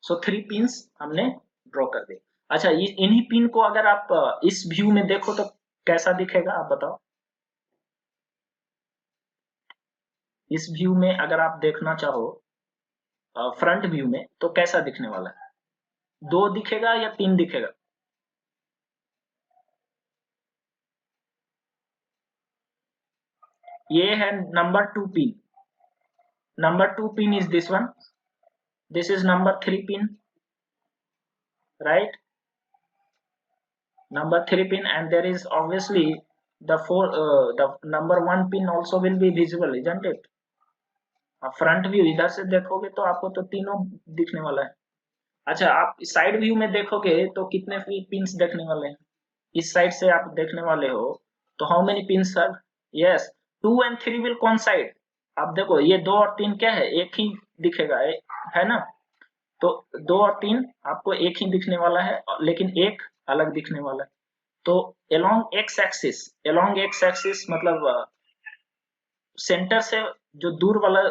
So 3 pins हमने ड्रॉ कर दिए। अच्छा, ये इन्हीं पिन को अगर आप इस व्यू में देखो तो कैसा दिखेगा, आप बताओ। इस व्यू में अगर आप देखना चाहो, फ्रंट व्यू में, तो कैसा दिखने वाला है? 2 दिखेगा या 3 दिखेगा? ये है number 2 pin, number 2 pin is this one, this is number 3 pin, right? Number 3 pin, and there is obviously the number 1 pin also will be visible, isn't it? Front view इधर से देखोगे तो आपको तो तीनों दिखने वाला है। अच्छा, आप साइड व्यू में देखोगे तो कितने पिंस देखने वाले हैं? इस साइड से आप देखने वाले हो तो how many pins sir? Yes, 2 and 3 will coincide. आप देखो, ये 2 और 3 क्या है, एक ही दिखेगा, है ना? तो 2 और 3 आपको एक ही दिखने वाला है, लेकिन एक अलग दिखने वाला है। तो along x axis, along x axis मतलब सेंटर से जो दूर वाला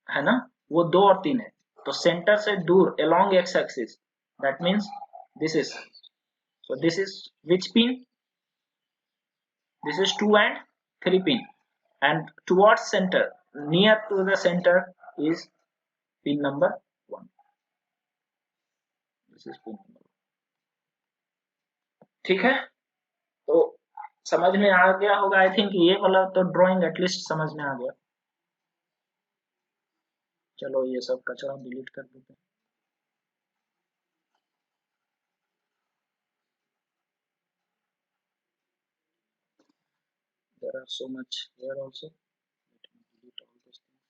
है ना, वो 2 और 3 है। तो सेंटर से दूर along x axis, that means this is, so this is which pin? This is 2 and 3 pin, and towards center, near to the center is pin number 1. This is pin number 1. ठीक है, तो समझ में आ गया होगा, I think ये वाला तो ड्राइंग एटलीस्ट समझ में आ गया। चलो ये सब कचरा डिलीट कर देते हैं। There are so much here also. Let me delete all those things.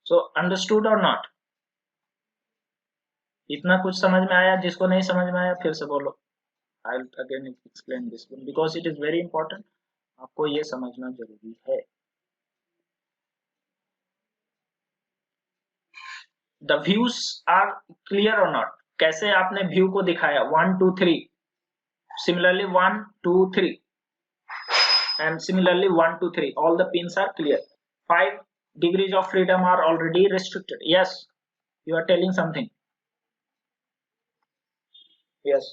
So understood or not? इतना कुछ समझ में आया? जिसको नहीं समझ में आया फिर से बोलो। I'll again explain this one because it is very important. आपको ये समझना जरूरी है। The views are clear or not? कैसे आपने व्यू को दिखाया? 1 2 3, similarly 1 2 3, and similarly 1 2 3, all the pins are clear. 5 degrees of freedom are already restricted. Yes, you are telling something. Yes,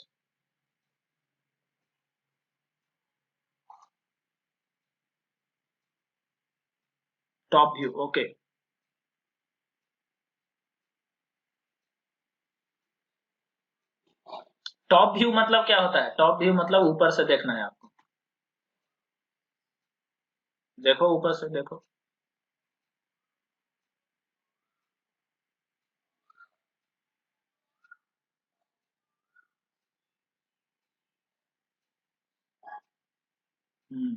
top view, okay. Top view मतलब क्या होता है? Top view मतलब ऊपर से देखना है आपको। देखो ऊपर से देखो। हम्म,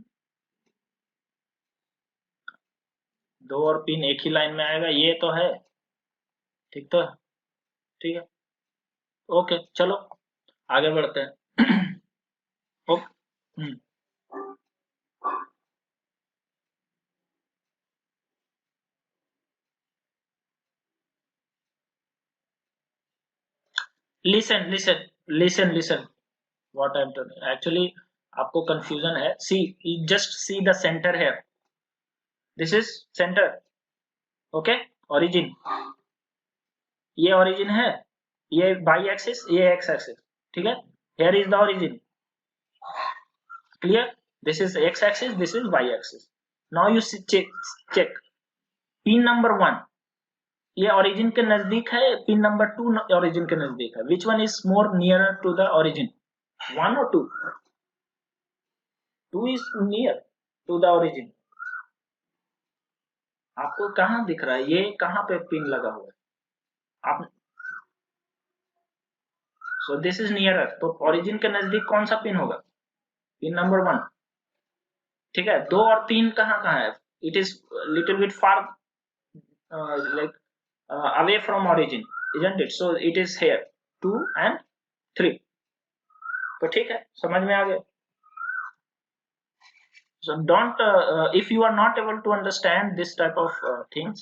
दो और पिन एक ही लाइन में आएगा, ये तो है। ठीक तो है? ठीक है, ओके चलो आगे बढ़ते हैं। Okay, listen listen listen listen, what I am telling actually, आपको कंफ्यूजन है। See, just see the centre है, this is centre, okay, origin, ये ओरिजिन है, ये बाई एक्सिस, ये एक्स एक्सिस, ठीक है। Here is the origin, clear? This is X axis, this is Y axis. Now you check, check pin number 1 ये origin के नजदीक है, पिन नंबर 2 ओरिजिन के नजदीक है। Which one is more nearer to the origin, 1 और 2? 2 is near to the origin. आपको कहाँ दिख रहा है, ये कहाँ पे पिन लगा हुआ है आप? सो दिस इज नियरर, तो ओरिजिन के नजदीक कौन सा पिन होगा? पिन नंबर 1, ठीक है। 2 और 3 कहाँ कहाँ है? It is little bit far, like away from origin, isn't it? So it is here 2 and 3, तो ठीक है, समझ में आ गया। So don't if you are not able to understand this type of things,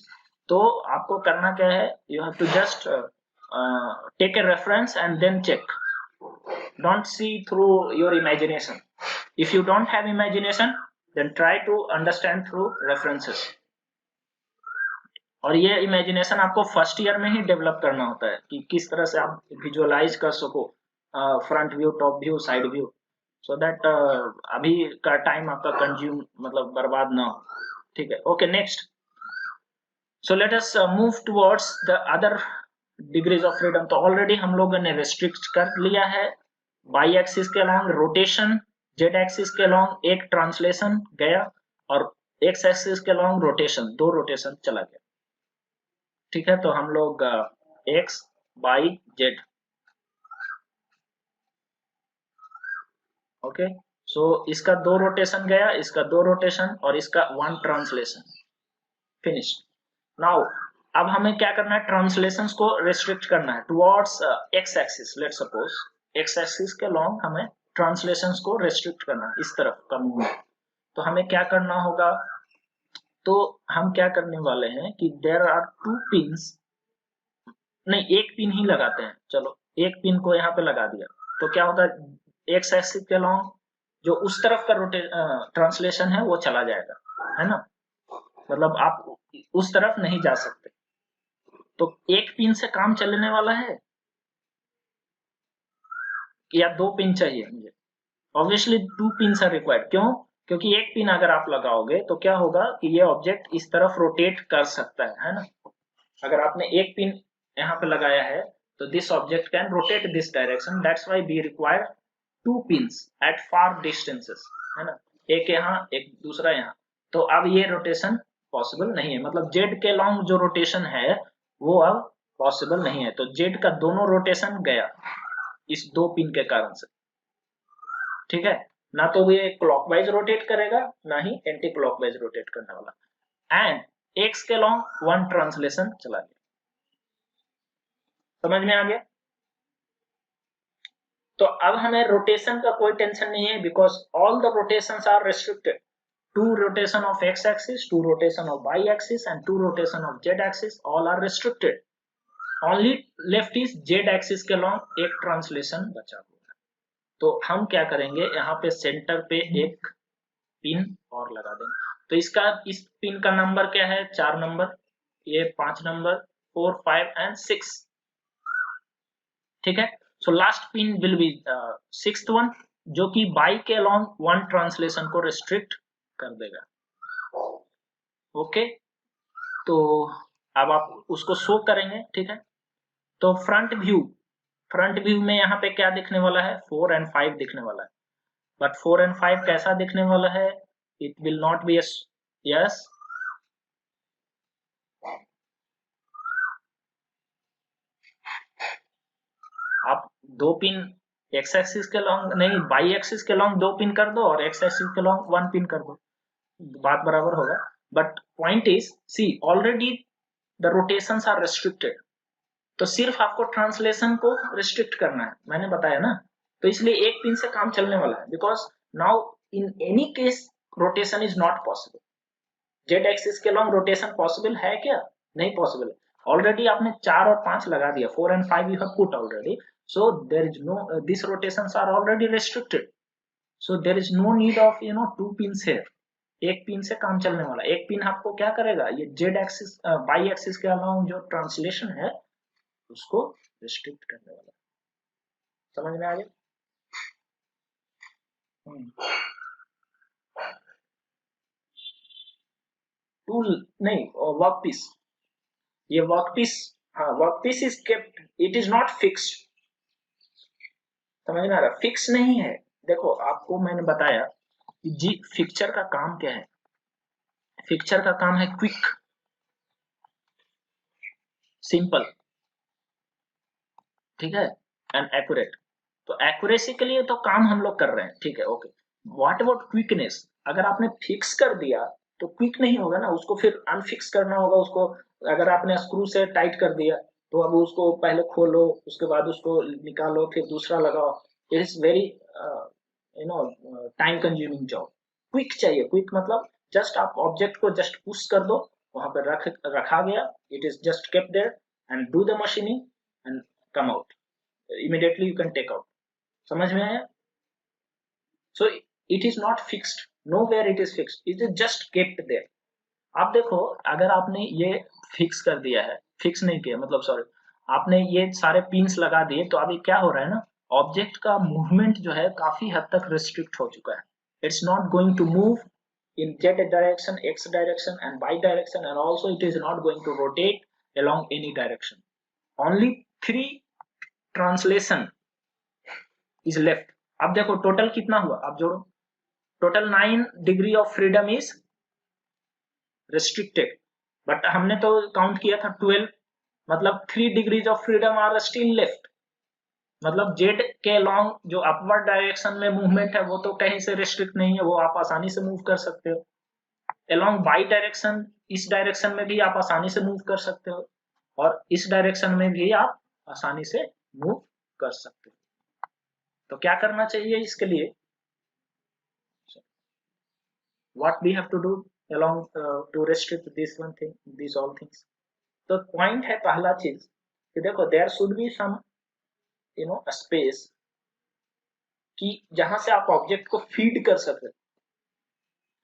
तो आपको करना क्या है, you have to just take a reference and then check, don't see through your imagination. If you don't have imagination, then try to understand through references. और ये imagination आपको first year में ही develop करना होता है कि किस तरह से आप विजुअलाइज कर सको front view, top view, side view, so that अभी का टाइम आपका कंज्यूम मतलब बर्बाद ना हो। ठीक है, okay next. So let us move towards the other degrees of freedom. तो ऑलरेडी हम लोगों ने रेस्ट्रिक्ट कर लिया है, बाई एक्सिस के अलॉन्ग रोटेशन, जेड एक्सिस के अलॉन्ग एक ट्रांसलेशन गया, और एक्स एक्सिस के अलॉन्ग रोटेशन, दो रोटेशन चला गया। ठीक है, तो हम लोग एक्स बाई जेड, ओके। सो इसका दो रोटेशन गया, इसका दो रोटेशन, और इसका वन ट्रांसलेशन, फिनिश। नाउ अब हमें क्या करना है, ट्रांसलेशंस को रिस्ट्रिक्ट करना है towards x axis. Let suppose x axis के लॉन्ग हमें ट्रांसलेशंस को रिस्ट्रिक्ट करना है, इस तरफ का मूवमेंट। तो हमें क्या करना होगा, तो हम क्या करने वाले हैं कि देयर आर टू पिंस, नहीं एक पिन ही लगाते हैं, चलो एक पिन को यहाँ पे लगा दिया, तो क्या होता है, एक्स एक्सिस के लॉन्ग जो उस तरफ का ट्रांसलेशन है वो चला जाएगा, है ना, मतलब आप उस तरफ नहीं जा सकते। तो एक पिन से काम चलने वाला है या दो पिन चाहिए मुझे? Obviously two pin are required, क्यों? क्योंकि एक पिन अगर आप लगाओगे तो क्या होगा कि ये ऑब्जेक्ट इस तरफ रोटेट कर सकता है ना। अगर आपने एक पिन यहाँ पे लगाया है तो this object can rotate this direction, that's why we require two pins at far distances, है ना, एक यहाँ एक दूसरा यहाँ। तो अब ये रोटेशन पॉसिबल नहीं है, मतलब जेड के लॉन्ग जो रोटेशन है वो अब पॉसिबल नहीं है। तो जेड का दोनों रोटेशन गया इस दो पिन के कारण से, ठीक है। ना तो ये क्लॉकवाइज रोटेट करेगा, ना ही एंटी क्लॉकवाइज रोटेट करने वाला। एंड एक्स के लॉन्ग वन ट्रांसलेशन चला गया, समझ में आ गया? तो अब हमें रोटेशन का कोई टेंशन नहीं है, because all the rotations are restricted, two rotation of X axis, two rotation of Y axis and two rotation of Z axis, all are restricted. Only left is Z axis के along एक translation बचा हुआ है। तो हम क्या करेंगे, यहाँ पे सेंटर पे एक पिन और लगा देंगे। तो इसका, इस पिन का नंबर क्या है, 4 नंबर, ये 5 नंबर, 4, 5 एंड 6, ठीक है। So last pin will be sixth one, जो कि बाई के अलॉन्ग वन ट्रांसलेशन को रिस्ट्रिक्ट कर देगा, ओके। तो अब आप उसको शो करेंगे, ठीक है। तो फ्रंट व्यू, फ्रंट व्यू में यहाँ पे क्या दिखने वाला है, 4 and 5 दिखने वाला है, बट 4 and 5 कैसा दिखने वाला है, it will not be yes, आप दो पिन एक्स एक्सिस के लॉन्ग नहीं, बाई एक्सिस के लॉन्ग दो पिन कर दो और एक्स एक्सिस के लॉन्ग वन पिन कर दो, बात बराबर होगा। But point is, see already the rotations are restricted, तो सिर्फ आपको ट्रांसलेशन को रिस्ट्रिक्ट करना है, मैंने बताया ना, तो इसलिए एक पिन से काम चलने वाला है, because now in any case rotation is not possible. Z axis के लॉन्ग रोटेशन पॉसिबल है क्या, नहीं पॉसिबल है, ऑलरेडी आपने 4 और 5 लगा दिया, 4 and 5 you have put already, so there is no these rotations are already restricted, so there is no need of two pins here। एक पिन से काम चलने वाला, एक पिन आपको क्या करेगा, ये जेड एक्सिस बाई एक्सिस के अलावा जो ट्रांसलेशन है उसको रिस्ट्रिक्ट करने वाला, समझ में आ गया। टूल नहीं, वर्क पीस, ये वर्क पीस, हाँ work piece is kept, it is not fixed, समझ में आ रहा, फिक्स नहीं है। देखो आपको मैंने बताया कि जी फिक्चर का काम क्या है, फिक्चर का काम है क्विक, सिंपल, ठीक है, एंड एक्यूरेट। तो एक्यूरेसी के लिए तो काम हम लोग कर रहे हैं, ठीक है, ओके। व्हाट अबाउट क्विकनेस, अगर आपने फिक्स कर दिया तो क्विक नहीं होगा ना, उसको फिर अनफिक्स करना होगा उसको। अगर आपने स्क्रू से टाइट कर दिया तो अब उसको पहले खोलो, उसके बाद उसको निकालो, फिर दूसरा लगाओ, it is very time consuming job. Quick चाहिए, क्विक मतलब जस्ट आप ऑब्जेक्ट को जस्ट पुश कर दो, वहां पर रखा गया, it is just kept there and do the machining and come out, immediately you can take out, समझ में आया। so it is not fixed, nowhere it is fixed, it is just kept there। आप देखो अगर आपने ये fix कर दिया है, फिक्स नहीं किया मतलब सॉरी, आपने ये सारे पिंस लगा दिए, तो अभी क्या हो रहा है ना, ऑब्जेक्ट का मूवमेंट जो है काफी हद तक रिस्ट्रिक्ट हो चुका है, it's not going to move in z direction, x direction and y direction, and also it is not going to rotate along any direction, only 3 translation is left। अब देखो टोटल कितना हुआ, आप जोड़ो, total 9 degree of freedom is restricted, but हमने तो count किया था 12, मतलब 3 degrees of freedom are still left, मतलब जेड के लॉन्ग जो अपवर्ड डायरेक्शन में मूवमेंट है वो तो कहीं से रिस्ट्रिक्ट नहीं है, वो आप आसानी से मूव कर सकते हो। अलोंग बाई डायरेक्शन, इस डायरेक्शन में भी आप आसानी से मूव कर सकते हो, और इस डायरेक्शन में भी आप आसानी से मूव कर सकते हो। तो क्या करना चाहिए इसके लिए, what we have to do along to restrict this one thing, these all things। तो पॉइंट है पहला चीज कि देखो there should be some space कि जहां से आप ऑब्जेक्ट को फीड कर सके,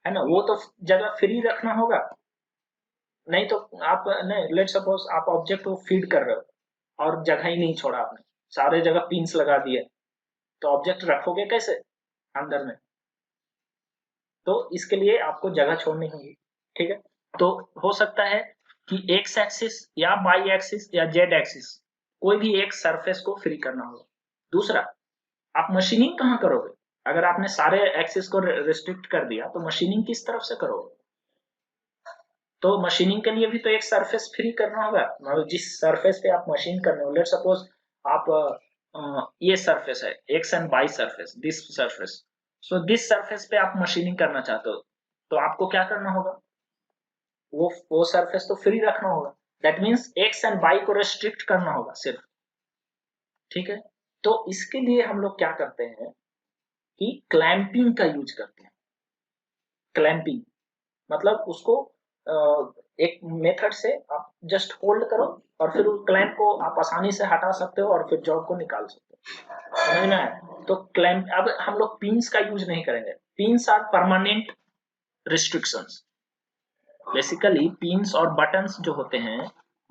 है ना, वो तो जगह फ्री रखना होगा, नहीं तो आप नहीं, लेट सपोज आप ऑब्जेक्ट को फीड कर रहे हो और जगह ही नहीं छोड़ा आपने, सारे जगह पिंस लगा दिए, तो ऑब्जेक्ट रखोगे कैसे अंदर में, तो इसके लिए आपको जगह छोड़नी होगी, ठीक है। तो हो सकता है कि एक्स एक्सिस या वाई एक्सिस या जेड एक्सिस कोई भी एक सरफेस को फ्री करना होगा। दूसरा, आप मशीनिंग कहाँ करोगे, अगर आपने सारे एक्सिस को रिस्ट्रिक्ट कर दिया तो मशीनिंग किस तरफ से करोगे, तो मशीनिंग के लिए भी तो एक सरफेस फ्री करना होगा, मतलब जिस सरफेस पे आप मशीन करने हो, लेट सपोज आप ये सरफेस है X and Y surface, this surface, so this surface पे आप मशीनिंग करना चाहते हो, तो आपको क्या करना होगा, वो सरफेस तो फ्री रखना होगा, that means X and Y को रेस्ट्रिक्ट करना होगा सिर्फ, ठीक है। तो इसके लिए हम लोग क्या करते हैं कि क्लैंपिंग का यूज करते हैं। क्लैंपिंग मतलब उसको एक मेथड से आप जस्ट होल्ड करो और फिर उस क्लैंप को आप आसानी से हटा सकते हो और फिर जॉब को निकाल सकते हो, समझ में आया। तो क्लैंप, अब हम लोग पिंस का यूज नहीं करेंगे, pins are permanent restrictions, basically pins और बटन्स जो होते हैं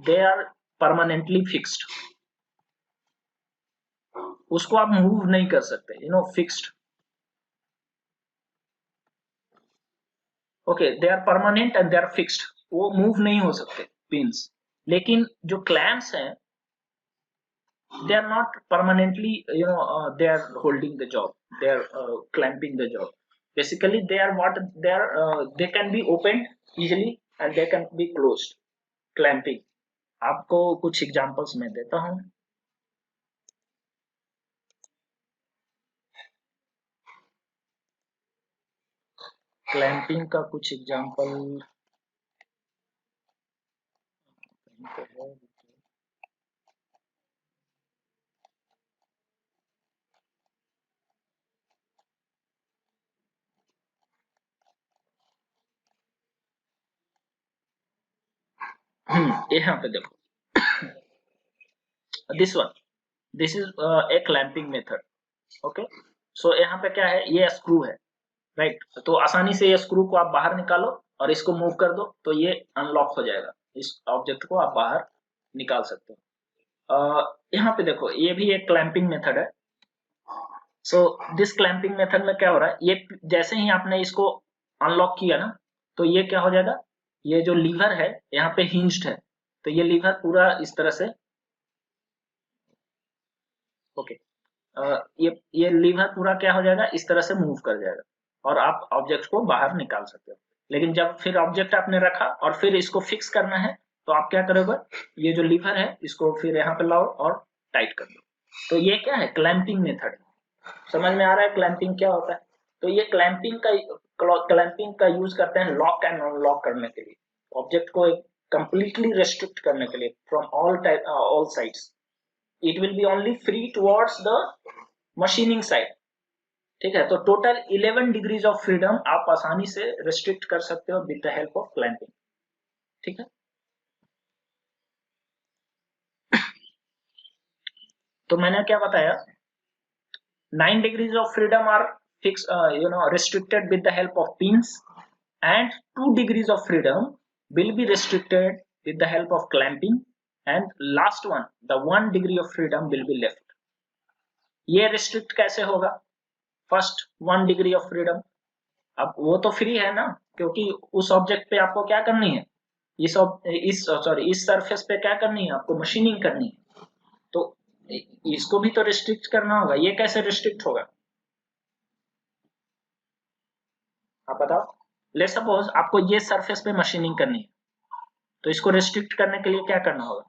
दे आर परमानेंटली फिक्स्ड, उसको आप मूव नहीं कर सकते, fixed, okay, they are permanent and they are fixed, वो मूव नहीं हो सकते पिंस। लेकिन जो क्लैंप्स हैं they are not permanently, they are holding the job, they are clamping the job. Basically they are what they are, they can be opened easily and they can be closed. Clamping, आपको कुछ examples मैं देता हूँ. Clamping का कुछ example यहाँ पे देखो, this one, this is a clamping method. Okay, so यहाँ पे क्या है, ये स्क्रू है, राइट. तो आसानी से ये स्क्रू को आप बाहर निकालो और इसको मूव कर दो तो ये अनलॉक हो जाएगा, इस ऑब्जेक्ट को आप बाहर निकाल सकते हो. यहाँ पे देखो, ये भी एक क्लैंपिंग मेथड है. सो दिस क्लैंपिंग मेथड में क्या हो रहा है, ये जैसे ही आपने इसको अनलॉक किया ना, तो ये क्या हो जाएगा, ये जो लीवर है यहाँ पे हिंज्ड है, तो ये लीवर पूरा इस तरह से, ओके, ये लीवर पूरा क्या हो जाएगा, इस तरह से मूव कर जाएगा और आप ऑब्जेक्ट को बाहर निकाल सकते हो. लेकिन जब फिर ऑब्जेक्ट आपने रखा और फिर इसको फिक्स करना है, तो आप क्या करोगे, ये जो लीवर है इसको फिर यहाँ पे लाओ और टाइट कर दो. तो ये क्या है, क्लैंपिंग मेथड. समझ में आ रहा है क्लैंपिंग क्या होता है? तो ये क्लैंपिंग का यूज करते हैं लॉक एंड अनलॉक करने के लिए, ऑब्जेक्ट को कंप्लीटली रेस्ट्रिक्ट करने के लिए from all sides. It will B only free towards the machining side. ठीक है, तो टोटल 11 डिग्रीज ऑफ फ्रीडम आप आसानी से रेस्ट्रिक्ट कर सकते हो with the help of clamping. ठीक है, तो मैंने क्या बताया, 9 degrees of freedom are fixed, restricted with the help of pins, and 2 degrees of freedom will be restricted with the help of clamping, and last one, the 1 degree of freedom will be left. ये restrict कैसे होगा, first 1 degree of freedom, अब वो तो free है ना, क्योंकि उस ऑब्जेक्ट पे आपको क्या करनी है, इस सरफेस पे क्या करनी है, आपको मशीनिंग करनी है, तो इसको भी तो रिस्ट्रिक्ट करना होगा. ये कैसे रिस्ट्रिक्ट होगा, आप बताओ. लेट्स सपोज आपको ये सरफेस पे मशीनिंग करनी है, तो इसको रिस्ट्रिक्ट करने के लिए क्या करना होगा,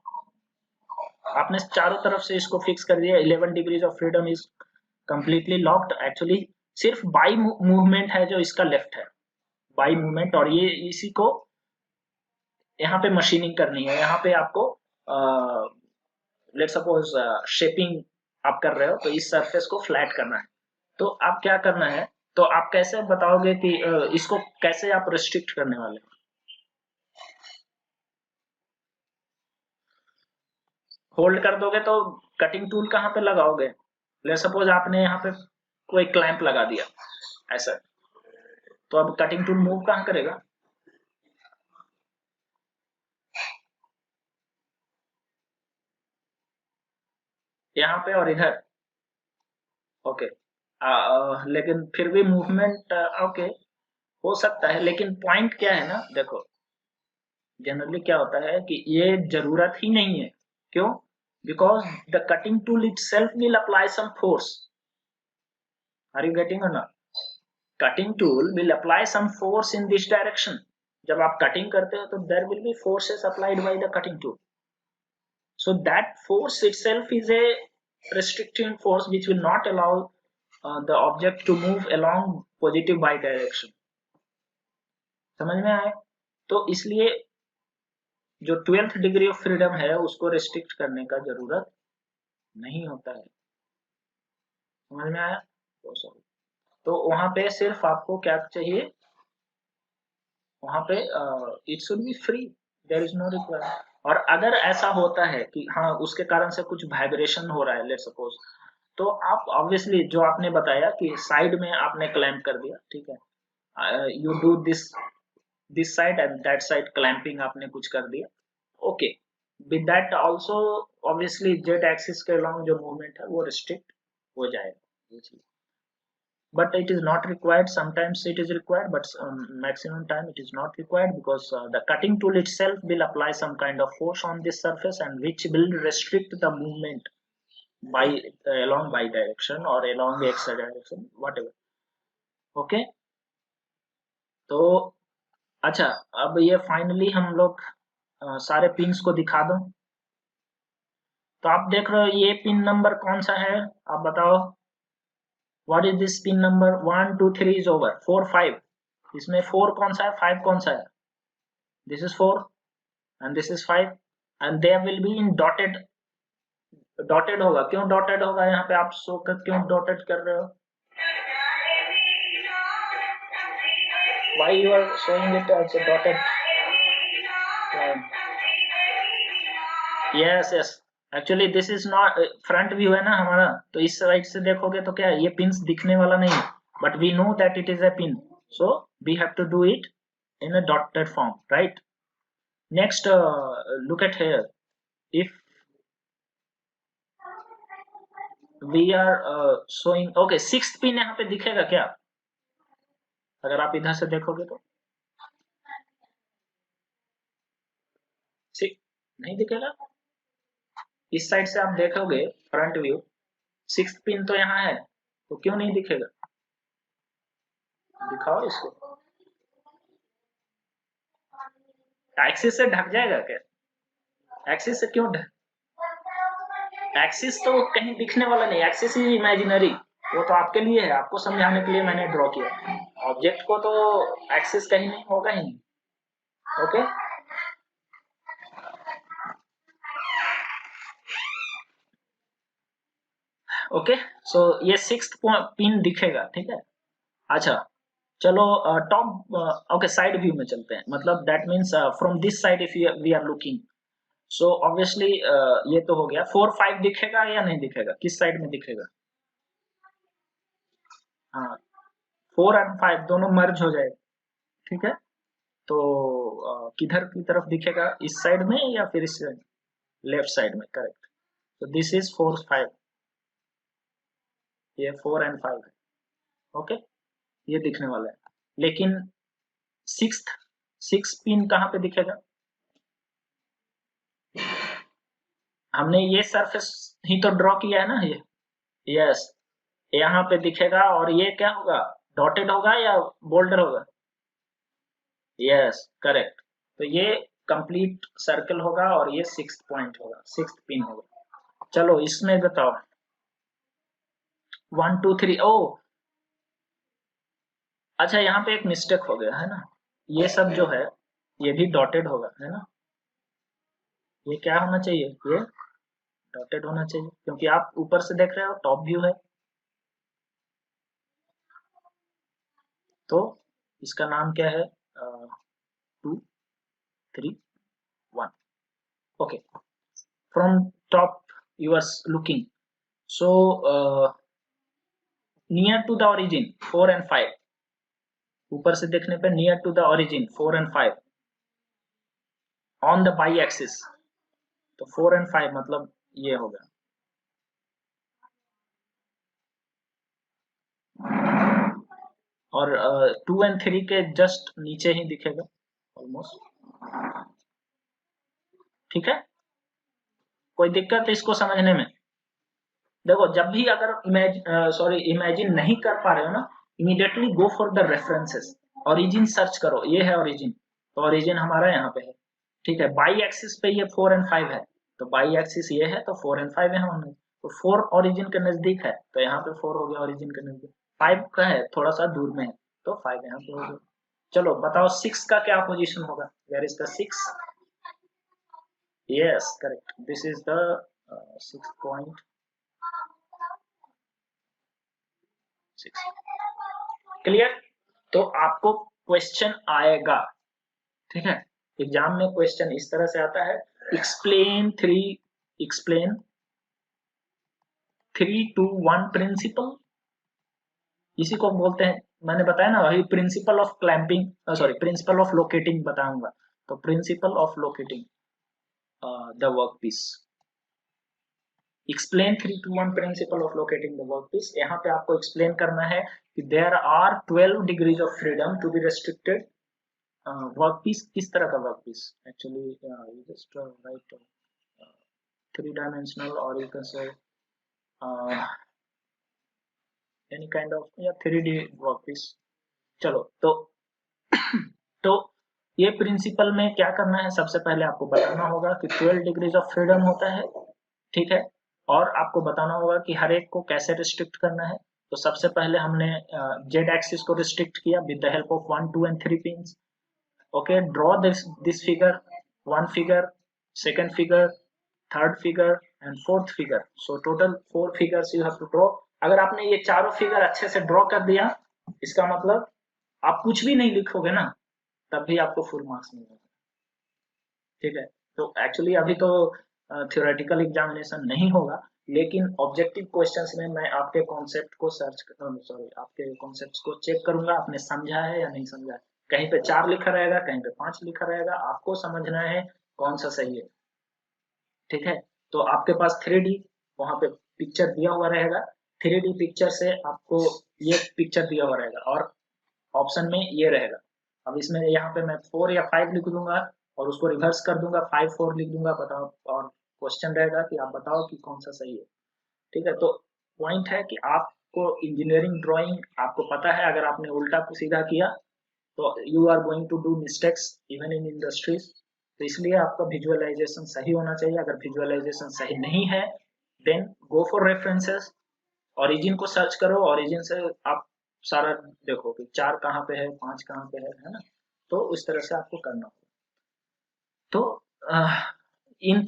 आपने चारों तरफ से इसको फिक्स कर दिया, 11 degrees of freedom is completely locked. Actually सिर्फ बाई मूवमेंट है जो इसका लेफ्ट है, बाई मूवमेंट, और ये इसी को यहाँ पे मशीनिंग करनी है. यहाँ पे आपको लेट सपोज शेपिंग आप कर रहे हो, तो इस सरफेस को फ्लैट करना है. तो आप क्या करना है, तो आप कैसे बताओगे कि इसको कैसे आप रिस्ट्रिक्ट करने वाले हो, होल्ड कर दोगे तो कटिंग टूल कहाँ पे लगाओगे. लेट सपोज आपने यहाँ पे कोई क्लैंप लगा दिया ऐसा, तो अब कटिंग टूल मूव कहाँ करेगा, यहाँ पे और इधर. ओके, लेकिन फिर भी मूवमेंट ओके हो सकता है, लेकिन पॉइंट क्या है ना, देखो जनरली क्या होता है कि ये जरूरत ही नहीं है. क्यों, because the cutting tool itself will apply some force. Are you getting और not, cutting tool will apply some force in this direction. जब आप कटिंग करते हो तो there will be forces applied by the cutting tool. So that force itself is a restricting force which will not allow the object to move along positive y direction. समझ में आए, तो इसलिए जो 12th डिग्री ऑफ फ्रीडम है उसको restrict करने का जरूरत नहीं होता है. समझ में आया, तो वहां पे सिर्फ आपको क्या चाहिए, वहां पे it should be free, there is no requirement. और अगर ऐसा होता है कि हाँ उसके कारण से कुछ वाइब्रेशन हो रहा है लेट सपोज, तो आप ऑब्वियसली जो आपने बताया कि साइड में आपने क्लैंप कर दिया, ठीक है, you do this side and that side clamping आपने कुछ कर दिया, okay, with that also obviously Z axis के अलॉन्ग जो मूवमेंट है वो रिस्ट्रिक्ट हो जाएगा. But it is not required, sometimes it is required, but maximum time it is not required, because the cutting tool itself will apply some kind of force on this surface and which will restrict the movement by along y direction or along x direction, whatever. Okay, तो अच्छा, अब ये finally हम लोग सारे pins को दिखा दो। तो आप देख रहे हो ये पिन नंबर कौन सा है, आप बताओ। What is this pin number? 1 2 3 is over, 4 5। इसमें 4 कौन सा है, 5 कौन सा है? This is 4 and this is 5 and they will be in dotted. Dotted होगा, क्यों डॉटेड होगा यहाँ पे, आप शो कर क्यों डॉटेड कर रहे हो? Why you are showing it as a dotted line? Yes, yes. Actually this is not front view है ना हमारा, तो इस साइड से देखोगे तो क्या है, ये पिंस दिखने वाला नहीं है, but we know that it is a pin, so we have to do it in a dotted form, right? Next, look at here. If we are showing, okay, sixth pin यहाँ पे दिखेगा क्या, अगर आप इधर से देखोगे तो? नहीं दिखेगा। इस साइड से आप देखोगे फ्रंट व्यू, सिक्स पिन तो यहाँ है, तो क्यों नहीं दिखेगा? दिखाओ इसको। एक्सिस से ढक जाएगा क्या? एक्सिस से क्यों ढक? एक्सिस तो कहीं दिखने वाला नहीं, एक्सिस इज इमेजिनरी, वो तो आपके लिए है, आपको समझाने के लिए मैंने ड्रॉ किया। ऑब्जेक्ट को तो एक्सिस कहीं नहीं होगा ही नहीं। ओके, ओके, सो ये सिक्स्थ पिन दिखेगा, ठीक है। अच्छा, चलो टॉप, ओके, साइड व्यू में चलते हैं, मतलब that means from this side if we are looking, so obviously ये तो हो गया। 4 5 दिखेगा या नहीं दिखेगा, किस साइड में दिखेगा? हाँ, 4 एंड 5 दोनों मर्ज हो जाएगा, ठीक है। तो किधर की तरफ दिखेगा, इस साइड में या फिर इस साइड? लेफ्ट साइड में, करेक्ट। तो दिस इज 4 5, ये 4 एंड 5 है, ओके, ये दिखने वाला है। लेकिन सिक्स सिक्स पिन कहाँ पे दिखेगा? हमने ये सरफेस ही तो ड्रॉ किया है ना, ये, यस, यहाँ पे दिखेगा, और ये क्या होगा, डॉटेड होगा या बोल्डर होगा? Yes, correct. तो ये कंप्लीट सर्कल होगा और ये सिक्स पॉइंट होगा, सिक्स पिन होगा। चलो इसमें बताओ, 1 2 3, ओ अच्छा, यहाँ पे एक मिस्टेक हो गया है ना, ये सब जो है ये भी डॉटेड होगा, है ना। ये क्या होना चाहिए, ये डॉटेड होना चाहिए, क्योंकि आप ऊपर से देख रहे हो, टॉप व्यू है, तो इसका नाम क्या है, 2 3 1, okay. From top you are looking, so near to the origin 4 and 5, ऊपर से देखने पे near to the origin 4 and 5 on the by axis, तो 4 एंड 5 मतलब ये हो गया। और 2 एंड 3 के जस्ट नीचे ही दिखेगा ऑलमोस्ट, ठीक है। कोई दिक्कत है इसको समझने में? देखो, जब भी अगर इमेजिन नहीं कर पा रहे हो ना, immediately go for the references, origin search करो, ये है ओरिजिन, तो ओरिजिन हमारा यहाँ पे है, ठीक है। बाई एक्सिस पे ये 4 एंड 5 है, तो बाई एक्सिस ये है, तो 4 एंड 5 यहाँ होंगे, तो 4 ओरिजिन के नजदीक है, तो यहाँ पे 4 हो गया ओरिजिन के नजदीक, 5 का है थोड़ा सा दूर में है, तो 5 यहाँ पे हो गया। चलो बताओ 6 का क्या पोजीशन होगा, where is the 6? Yes, correct, this is the 6 point 6, clear. तो आपको क्वेश्चन आएगा, ठीक है, एग्जाम में क्वेश्चन इस तरह से आता है, एक्सप्लेन 3 2 1 प्रिंसिपल, इसी को बोलते हैं, मैंने बताया ना वही principle of clamping, sorry principle of locating बताऊंगा, तो principle of locating the work piece, explain 3 2 1 principle of locating the work piece. यहाँ पे आपको एक्सप्लेन करना है कि there are 12 degrees of freedom to be restricted. Work piece किस तरह का work piece, actually just right 3 dimensional, और you can say any kind of या 3D वर्कपीस। चलो तो ये प्रिंसिपल में क्या करना है, सबसे पहले आपको बताना होगा कि 12 डिग्रीज ऑफ फ्रीडम होता है, ठीक है। और आपको बताना होगा कि हर एक को कैसे रिस्ट्रिक्ट करना है। तो सबसे पहले हमने जेड एक्सिस को रिस्ट्रिक्ट किया with the help of 1, 2 and 3 pins. Okay, draw this figure, one figure, second figure, third figure and fourth figure. So total 4 figures you have to draw. अगर आपने ये चारों फिगर अच्छे से ड्रॉ कर दिया, इसका मतलब आप कुछ भी नहीं लिखोगे ना, तब भी आपको फुल मार्क्स मिलेगा, ठीक है। तो एक्चुअली अभी तो थ्योरेटिकल एग्जामिनेशन नहीं होगा, लेकिन ऑब्जेक्टिव क्वेश्चंस में मैं आपके कॉन्सेप्ट को सॉरी आपके कॉन्सेप्ट्स को चेक करूंगा, आपने समझा है या नहीं समझा है। कहीं पे 4 लिखा रहेगा, कहीं पे 5 लिखा रहेगा, आपको समझना है कौन सा सही है, ठीक है। तो आपके पास 3D वहां पे पिक्चर दिया हुआ रहेगा, 3D पिक्चर से आपको ये पिक्चर दिया हुआ रहेगा और ऑप्शन में ये रहेगा। अब इसमें यहाँ पे मैं 4 या 5 लिख दूंगा और उसको रिवर्स कर दूंगा, 5, 4 लिख दूंगा, बताओ। और क्वेश्चन रहेगा कि आप बताओ कि कौन सा सही है, ठीक है। तो पॉइंट है कि आपको इंजीनियरिंग ड्राइंग आपको पता है, अगर आपने उल्टा सीधा किया तो you are going to do mistakes even in industries. तो इसलिए आपका विजुअलाइजेशन सही होना चाहिए। अगर विजुअलाइजेशन सही नहीं है, then go for references, origin को सर्च करो, ओरिजिन से आप सारा देखो कि 4 कहाँ पे है, 5 कहाँ पे है ना। तो इस तरह से आपको करना होगा। तो in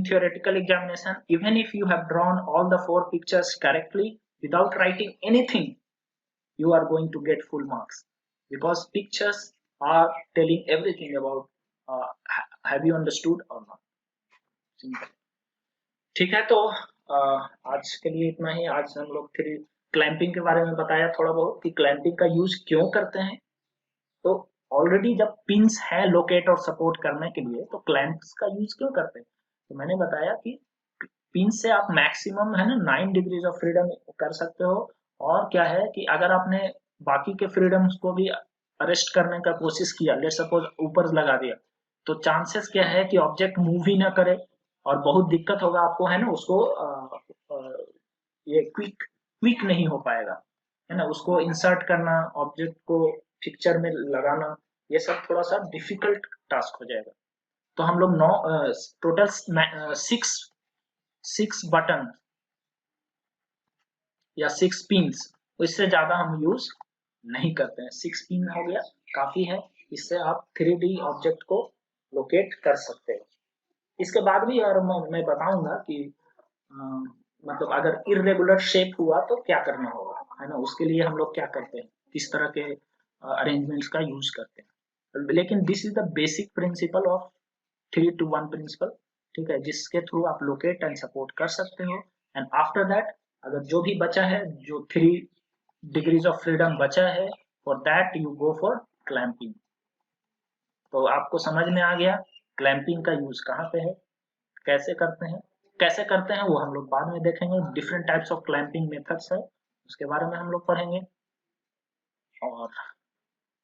theoretical examination, even if you have drawn all the 4 pictures correctly without writing anything, you are going to get full marks, because pictures are telling everything about have you understood or not, simple। ठीक है, तो आज के लिए इतना ही। आज हम लोग फिर क्लैंपिंग के बारे में बताया थोड़ा बहुत कि क्लैंपिंग का यूज क्यों करते हैं। तो ऑलरेडी जब पिंस है लोकेट और सपोर्ट करने के लिए, तो क्लैंप्स का यूज क्यों करते हैं। तो मैंने बताया कि पिन से आप मैक्सिमम है ना 9 डिग्रीज ऑफ फ्रीडम कर सकते हो। और क्या है कि अगर आपने बाकी के फ्रीडम्स को भी अरेस्ट करने का कोशिश किया, लेट सपोज ऊपर लगा दिया, तो चांसेस क्या है कि ऑब्जेक्ट मूव ही ना करे और बहुत दिक्कत होगा आपको, है ना। उसको ये क्विक नहीं हो पाएगा, है ना। उसको इंसर्ट करना, ऑब्जेक्ट को पिक्चर में लगाना, ये सब थोड़ा सा डिफिकल्ट टास्क हो जाएगा। तो हम लोग 9 टोटल 6 बटन या 6 पिंस, इससे ज्यादा हम यूज नहीं करते हैं। 6 पिन हो गया, काफी है। इससे आप 3D ऑब्जेक्ट को लोकेट कर सकते हैं। इसके बाद भी और मैं बताऊंगा कि मतलब अगर इरेगुलर शेप हुआ तो क्या करना होगा, है ना। उसके लिए हम लोग क्या करते हैं, किस तरह के अरेंजमेंट्स का यूज करते हैं। लेकिन this is the basic principle of 3-to-1 principle, ठीक है, जिसके थ्रू आप लोकेट एंड सपोर्ट कर सकते हो। एंड आफ्टर दैट अगर जो भी बचा है, जो 3 डिग्रीज ऑफ फ्रीडम बचा है, for that you go for clamping. तो आपको समझ में आ गया क्लैंपिंग का यूज कहाँ पे है, कैसे करते हैं वो हम लोग बाद में देखेंगे। Different types of clamping methods है, उसके बारे में हम लोग पढ़ेंगे। और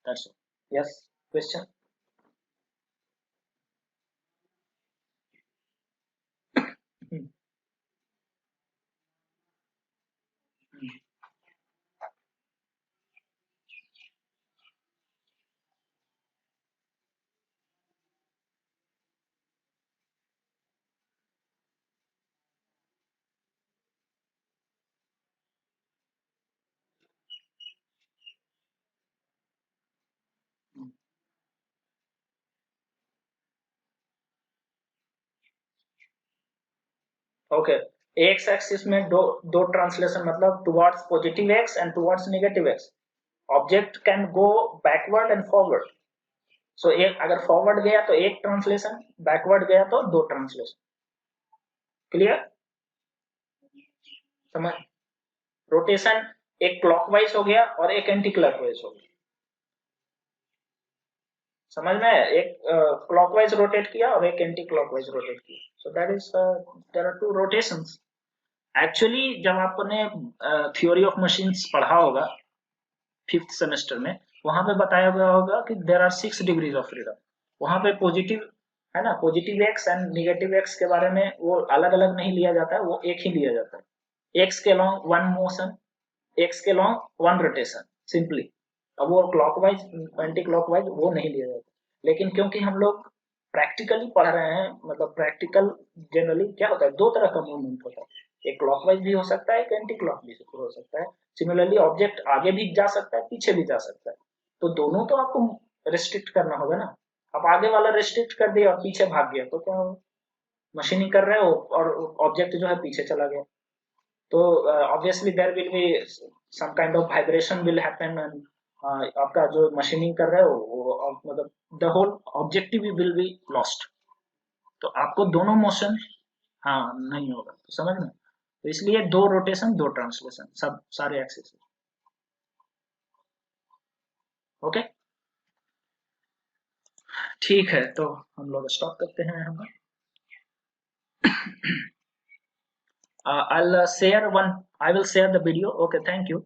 that's all. Yes, question. Okay, X axis में दो ट्रांसलेशन, मतलब towards positive X and towards negative X. Object can go backward and forward. So एक अगर फॉरवर्ड गया तो एक ट्रांसलेशन, बैकवर्ड गया तो 2 ट्रांसलेशन। क्लियर, समझ। रोटेशन एक क्लॉकवाइज हो गया और एक एंटी क्लॉकवाइज हो गया, समझ में। एक क्लॉकवाइज रोटेट किया और एक एंटी क्लॉकवाइज रोटेट किया। So that is there are 2 rotations. Actually जब आपने थ्योरी ऑफ मशीन्स पढ़ा होगा 5th सेमेस्टर में, वहां पे बताया गया होगा कि there are 6 degrees of freedom. वहां पे पॉजिटिव, है ना, positive X and negative X के बारे में वो अलग अलग नहीं लिया जाता है, वो एक ही लिया जाता है। एक्स के लॉन्ग वन मोशन, एक्स के लॉन्ग वन रोटेशन सिंपली। अब वो क्लॉकवाइज एंटी क्लॉकवाइज वो नहीं लिया जाता। लेकिन क्योंकि हम लोग प्रैक्टिकली पढ़ रहे हैं, मतलब प्रैक्टिकल जनरली क्या होता है, दो तरह का मूवमेंट होता है, एक क्लॉकवाइज भी हो सकता है, एक एंटी क्लॉक भी हो सकता है। सिमिलरली ऑब्जेक्ट आगे भी जा सकता है, पीछे भी जा सकता है, तो दोनों तो आपको रिस्ट्रिक्ट करना होगा ना। आप आगे वाला रिस्ट्रिक्ट कर दिया और पीछे भाग गया तो क्या होगा, मशीनिंग कर रहे हो और ऑब्जेक्ट जो है पीछे चला गया, तो obviously there will be some kind of vibration will happen, and आपका जो मशीनिंग कर रहे हो वो मतलब the whole objective will be lost. तो आपको दोनों मोशन, हाँ नहीं होगा, तो समझ में। तो इसलिए दो रोटेशन दो ट्रांसलेशन सब सारे एक्सिस। ओके, ठीक है, तो हम लोग स्टॉप करते हैं यहाँ पर। I'll share one. I will share the video. Okay, thank you.